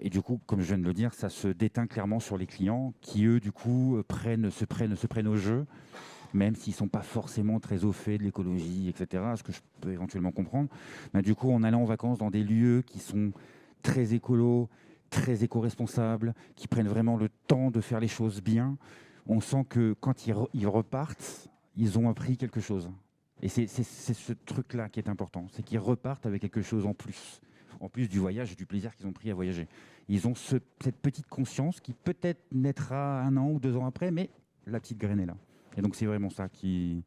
Et du coup, comme je viens de le dire, ça se déteint clairement sur les clients qui, eux, du coup, se prennent au jeu, même s'ils ne sont pas forcément très au fait de l'écologie, etc., ce que je peux éventuellement comprendre. Mais du coup, en allant en vacances dans des lieux qui sont très écolos, très éco-responsables, qui prennent vraiment le temps de faire les choses bien, on sent que quand ils repartent, ils ont appris quelque chose. Et c'est ce truc-là qui est important, c'est qu'ils repartent avec quelque chose en plus du voyage et du plaisir qu'ils ont pris à voyager. Ils ont cette petite conscience qui peut-être naîtra 1 an ou 2 ans après, mais la petite graine est là. Et donc c'est vraiment ça qui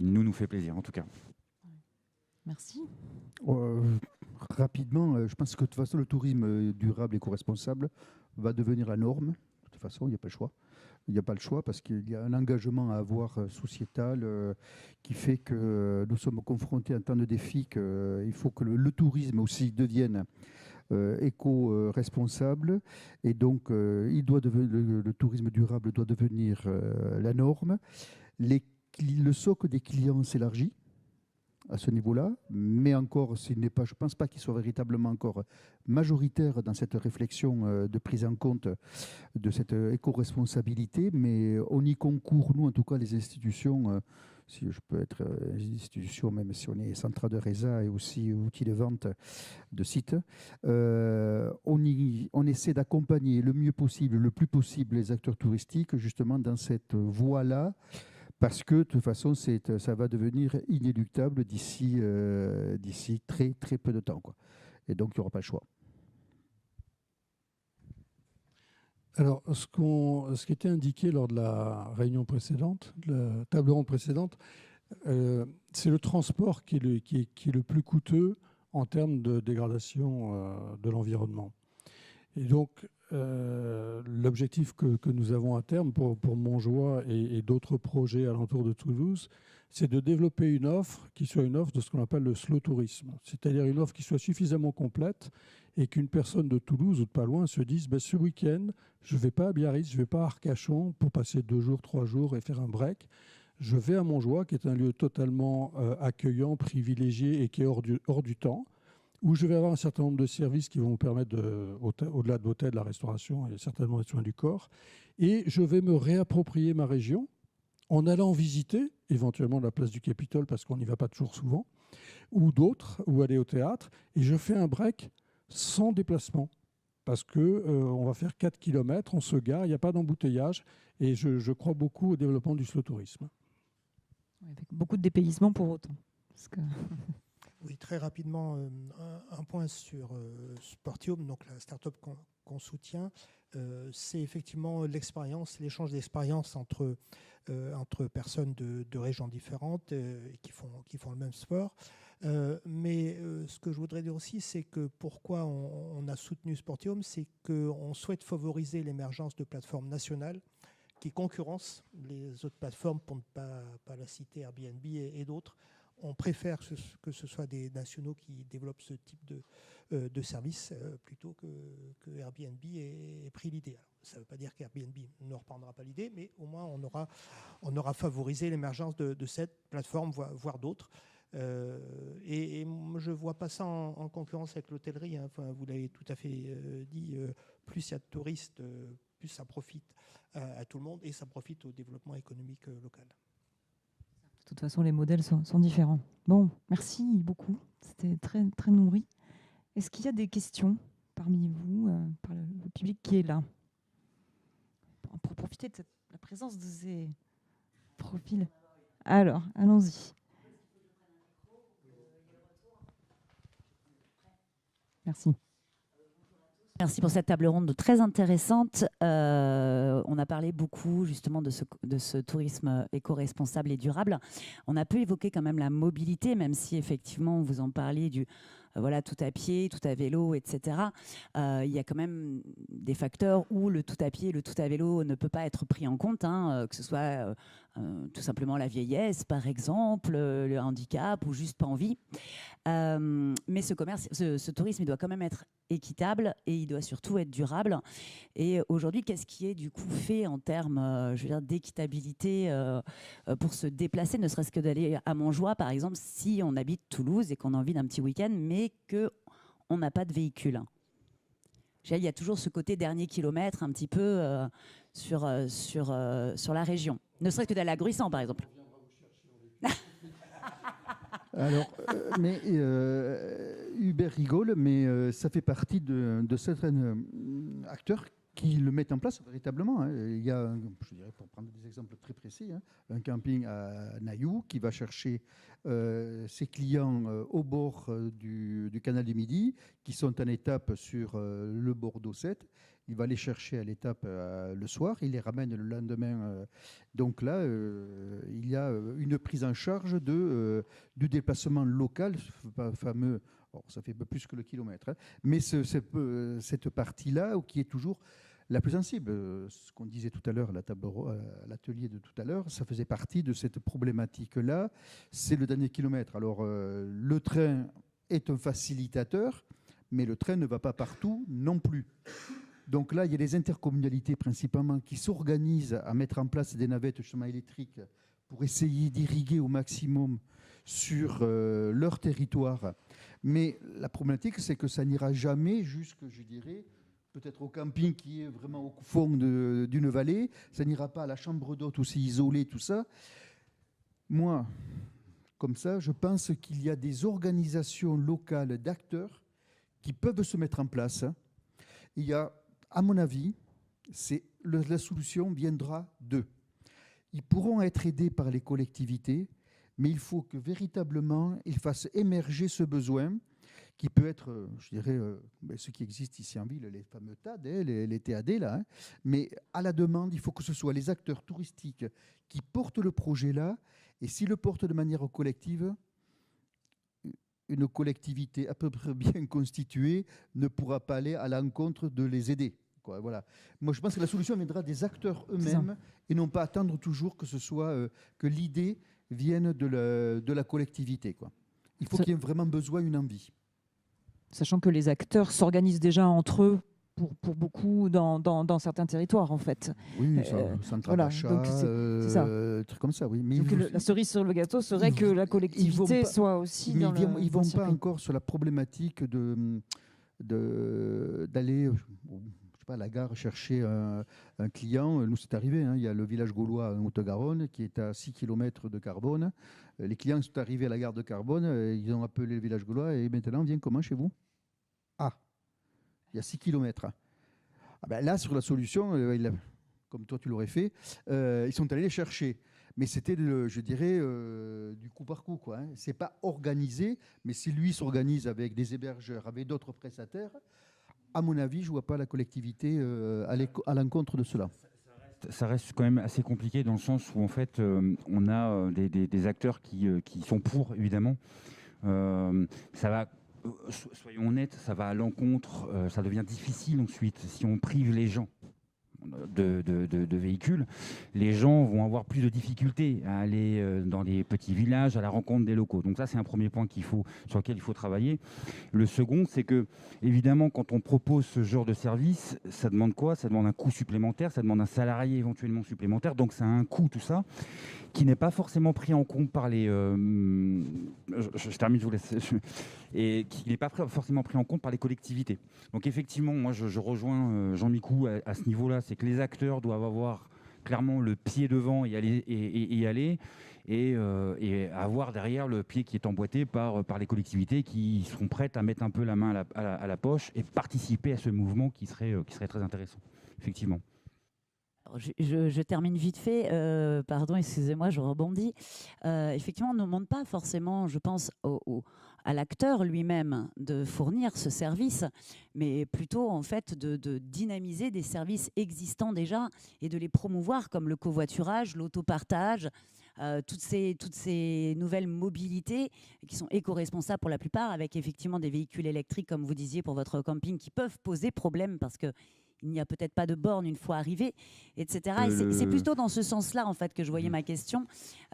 nous fait plaisir, en tout cas. Merci. Rapidement, je pense que de toute façon, le tourisme durable et éco-responsable va devenir la norme. De toute façon, il n'y a pas le choix. Il n'y a pas le choix parce qu'il y a un engagement à avoir sociétal qui fait que nous sommes confrontés à un temps de défi qu'il faut que le tourisme aussi devienne éco-responsable. Et donc, le tourisme durable doit devenir la norme. Le socle des clients s'élargit à ce niveau-là, mais encore, je ne pense pas qu'il soit véritablement encore majoritaire dans cette réflexion de prise en compte de cette éco-responsabilité, mais on y concourt, nous, en tout cas, les institutions, si je peux être institution, même si on est centre de résa et aussi outil de vente de sites, on essaie d'accompagner le mieux possible, le plus possible les acteurs touristiques, justement, dans cette voie-là, parce que de toute façon, ça va devenir inéluctable d'ici très, très peu de temps, quoi. Et donc, il n'y aura pas le choix. Alors, ce qui était indiqué lors de la réunion précédente, la table ronde précédente, c'est le transport qui est le plus coûteux en termes de dégradation de l'environnement. Et donc, l'objectif que nous avons à terme pour Montjoie et d'autres projets alentour de Toulouse, c'est de développer une offre qui soit une offre de ce qu'on appelle le slow tourisme, c'est-à-dire une offre qui soit suffisamment complète et qu'une personne de Toulouse ou de pas loin se dise ce week-end, je ne vais pas à Biarritz, je ne vais pas à Arcachon pour passer 2 jours, 3 jours et faire un break. Je vais à Montjoie, qui est un lieu totalement accueillant, privilégié et qui est hors du temps, où je vais avoir un certain nombre de services qui vont me permettre, au-delà de l'hôtel, de la restauration et certainement des soins du corps, et je vais me réapproprier ma région en allant visiter éventuellement la place du Capitole, parce qu'on n'y va pas toujours souvent, ou d'autres, ou aller au théâtre, et je fais un break sans déplacement, parce qu'on va faire 4 km, on se gare, il n'y a pas d'embouteillage, et je crois beaucoup au développement du slow tourisme. Avec beaucoup de dépaysement pour autant. Parce que... Oui, très rapidement, un point sur Sportium, donc la start-up qu'on soutient. C'est effectivement l'expérience, l'échange d'expériences entre personnes de régions différentes qui font le même sport. Mais ce que je voudrais dire aussi, c'est que pourquoi on a soutenu Sportium, c'est qu'on souhaite favoriser l'émergence de plateformes nationales qui concurrencent les autres plateformes, pour ne pas la citer, Airbnb et d'autres. On préfère que ce soit des nationaux qui développent ce type de service plutôt que Airbnb ait pris l'idée. Alors, ça ne veut pas dire qu'Airbnb ne reprendra pas l'idée, mais au moins on aura favorisé l'émergence de cette plateforme, voire d'autres. Et je ne vois pas ça en concurrence avec l'hôtellerie. Hein. Enfin, vous l'avez tout à fait dit, plus il y a de touristes, plus ça profite à tout le monde et ça profite au développement économique local. De toute façon, les modèles sont différents. Bon, merci beaucoup. C'était très, très nourri. Est-ce qu'il y a des questions parmi vous, par le public qui est là, pour profiter de la présence de ces profils? Alors, allons-y. Merci. Merci pour cette table ronde très intéressante. On a parlé beaucoup justement de ce tourisme éco-responsable et durable. On a peu évoqué quand même la mobilité, même si effectivement vous en parliez du voilà, tout à pied, tout à vélo, etc. Il y a quand même des facteurs où le tout à pied et le tout à vélo ne peut pas être pris en compte, hein, que ce soit tout simplement la vieillesse, par exemple, le handicap ou juste pas envie. Mais ce tourisme, il doit quand même être équitable et il doit surtout être durable. Et aujourd'hui, qu'est-ce qui est du coup fait en termes d'équitabilité pour se déplacer, ne serait-ce que d'aller à Montjoie, par exemple, si on habite Toulouse et qu'on a envie d'un petit week-end, mais qu'on n'a pas de véhicule. Il y a toujours ce côté dernier kilomètre un petit peu sur la région. Ne serait-ce que d'aller à Gruissant, par exemple. Alors, mais Uber rigole, mais ça fait partie de certains acteurs qui le mettent en place véritablement. Hein. Il y a, je dirais, pour prendre des exemples très précis, hein, un camping à Nailloux qui va chercher ses clients au bord du canal du Midi, qui sont en étape sur le Bordeaux 7. Il va les chercher à l'étape le soir, il les ramène le lendemain. Donc là, il y a une prise en charge du déplacement local, fameux. Ça fait un peu plus que le kilomètre, hein, mais cette partie-là qui est toujours la plus sensible. Ce qu'on disait tout à l'heure à l'atelier de tout à l'heure, ça faisait partie de cette problématique-là. C'est le dernier kilomètre. Alors, le train est un facilitateur, mais le train ne va pas partout non plus. Donc là, il y a des intercommunalités principalement qui s'organisent à mettre en place des navettes justement électriques pour essayer d'irriguer au maximum sur leur territoire. Mais la problématique, c'est que ça n'ira jamais jusque, je dirais, peut-être au camping qui est vraiment au fond d'une vallée. Ça n'ira pas à la chambre d'hôte aussi isolée, tout ça. Moi, comme ça, je pense qu'il y a des organisations locales d'acteurs qui peuvent se mettre en place. Il y a, à mon avis, la solution viendra d'eux. Ils pourront être aidés par les collectivités, mais il faut que véritablement ils fassent émerger ce besoin qui peut être, je dirais, ce qui existe ici en ville, les fameux TAD, les TAD, là. Hein. Mais à la demande, il faut que ce soit les acteurs touristiques qui portent le projet là, et s'ils le portent de manière collective, une collectivité à peu près bien constituée ne pourra pas aller à l'encontre de les aider. Quoi, voilà. Moi, je pense que la solution viendra des acteurs eux-mêmes et non pas attendre toujours que ce soit que l'idée vienne de la collectivité. Quoi. Il faut qu'il y ait vraiment besoin, une envie. Sachant que les acteurs s'organisent déjà entre eux pour beaucoup dans certains territoires, en fait. Oui, centre d'achat, trucs comme ça, oui. Mais donc la cerise sur le gâteau serait que la collectivité soit aussi dans le... Ils ne vont pas encore sur la problématique d'aller... à la gare chercher un client. Nous, c'est arrivé. Hein. Il y a le village gaulois en Haute-Garonne qui est à 6 km de Carbone. Les clients sont arrivés à la gare de Carbone. Ils ont appelé le village gaulois et maintenant, viens comment chez vous? Ah, il y a 6 km. Ah ben là, sur la solution, comme toi tu l'aurais fait, ils sont allés les chercher. Mais c'était, je dirais, du coup par coup. Quoi, hein. Ce n'est pas organisé, mais si lui s'organise avec des hébergeurs, avec d'autres prestataires, à mon avis, je ne vois pas la collectivité à l'encontre de cela. Ça reste quand même assez compliqué dans le sens où en fait on a des acteurs qui sont pour, évidemment. Ça va, soyons honnêtes, ça va à l'encontre, ça devient difficile ensuite si on prive les gens de véhicules. Les gens vont avoir plus de difficultés à aller dans les petits villages, à la rencontre des locaux. Donc ça, c'est un premier point sur lequel il faut travailler. Le second, c'est que, évidemment, quand on propose ce genre de service, ça demande quoi? Ça demande un coût supplémentaire, ça demande un salarié éventuellement supplémentaire. Donc ça a un coût, tout ça, qui n'est pas forcément pris en compte par les... je termine, je vous laisse... et qui n'est pas forcément pris en compte par les collectivités. Donc effectivement, moi je rejoins Jean Micou à ce niveau-là, c'est que les acteurs doivent avoir clairement le pied devant et aller et avoir derrière le pied qui est emboîté par les collectivités qui seront prêtes à mettre un peu la main à la poche et participer à ce mouvement qui serait très intéressant, effectivement. Je termine vite fait. Pardon, excusez-moi, je rebondis. Effectivement, on ne demande pas forcément, je pense, à l'acteur lui-même de fournir ce service, mais plutôt en fait de dynamiser des services existants déjà et de les promouvoir comme le covoiturage, l'autopartage, toutes ces nouvelles mobilités qui sont éco-responsables pour la plupart, avec effectivement des véhicules électriques, comme vous disiez, pour votre camping, qui peuvent poser problème parce que il n'y a peut-être pas de borne une fois arrivé, etc. Et c'est plutôt dans ce sens-là, en fait, que je voyais ma question.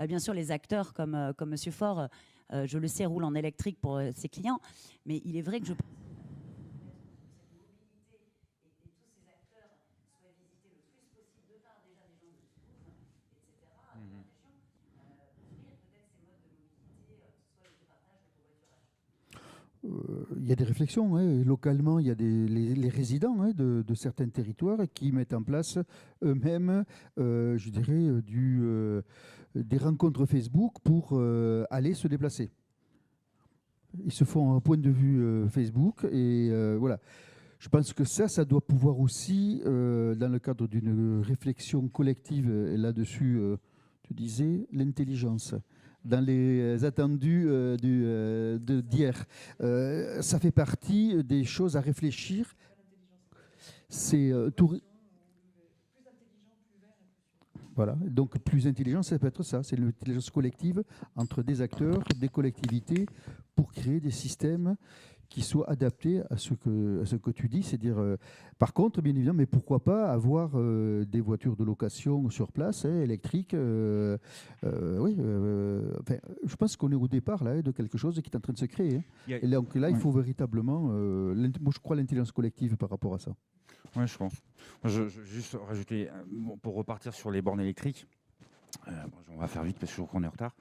Bien sûr, les acteurs comme Monsieur Faure, je le sais, roulent en électrique pour ses clients, mais il est vrai que je pense que cette mobilité et tous ces acteurs soient visités le plus possible de part déjà des gens de Toulouse, etc., de la région, ouvrir peut-être ces modes de mobilité, que ce soit l'autopartage, le covoiturage. Il y a des réflexions. Localement, il y a les résidents de certains territoires qui mettent en place eux-mêmes, je dirais, des rencontres Facebook pour aller se déplacer. Ils se font un point de vue Facebook et voilà. Je pense que ça doit pouvoir aussi, dans le cadre d'une réflexion collective là-dessus, tu disais, l'intelligence. Dans les attendus d'hier. Ça fait partie des choses à réfléchir. C'est voilà. Donc plus intelligent, ça peut être ça. C'est l'intelligence collective entre des acteurs, des collectivités, pour créer des systèmes qui soient adaptés à ce que tu dis. C'est-à-dire, par contre, bien évidemment, mais pourquoi pas avoir des voitures de location sur place, électriques. Oui, je pense qu'on est au départ là, de quelque chose qui est en train de se créer. Et donc là, il faut véritablement, moi je crois, l'intelligence collective par rapport à ça. Oui, je pense. Je juste rajouter, pour repartir sur les bornes électriques, on va faire vite parce que je trouve qu'on est en retard.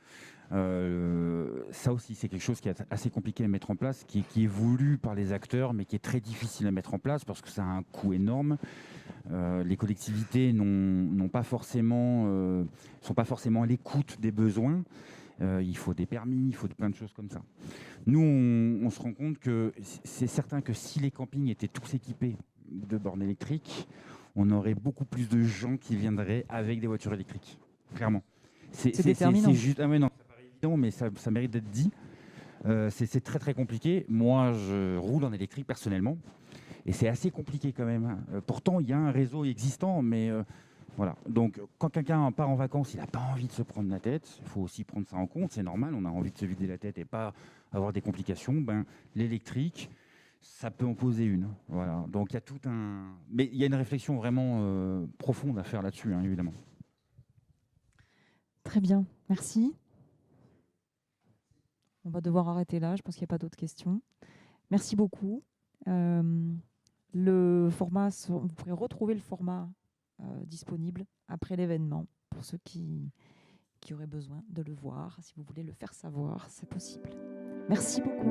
Ça aussi, c'est quelque chose qui est assez compliqué à mettre en place, qui est voulu par les acteurs, mais qui est très difficile à mettre en place parce que ça a un coût énorme. Les collectivités sont pas forcément à l'écoute des besoins. Il faut des permis, il faut plein de choses comme ça. Nous, on se rend compte que c'est certain que si les campings étaient tous équipés de bornes électriques, on aurait beaucoup plus de gens qui viendraient avec des voitures électriques. Clairement. C'est déterminant. C'est juste, non, ça paraît évident, mais ça mérite d'être dit. C'est très très compliqué. Moi, je roule en électrique personnellement, et c'est assez compliqué quand même. Pourtant, il y a un réseau existant, mais voilà. Donc, quand quelqu'un part en vacances, il n'a pas envie de se prendre la tête. Il faut aussi prendre ça en compte. C'est normal. On a envie de se vider la tête et pas avoir des complications. L'électrique, ça peut en poser une. Voilà. Donc, il y a tout un. Mais il y a une réflexion vraiment profonde à faire là-dessus, évidemment. Très bien, merci. On va devoir arrêter là, je pense qu'il n'y a pas d'autres questions. Merci beaucoup. Le format, vous pourrez retrouver le format disponible après l'événement pour ceux qui auraient besoin de le voir. Si vous voulez le faire savoir, c'est possible. Merci beaucoup.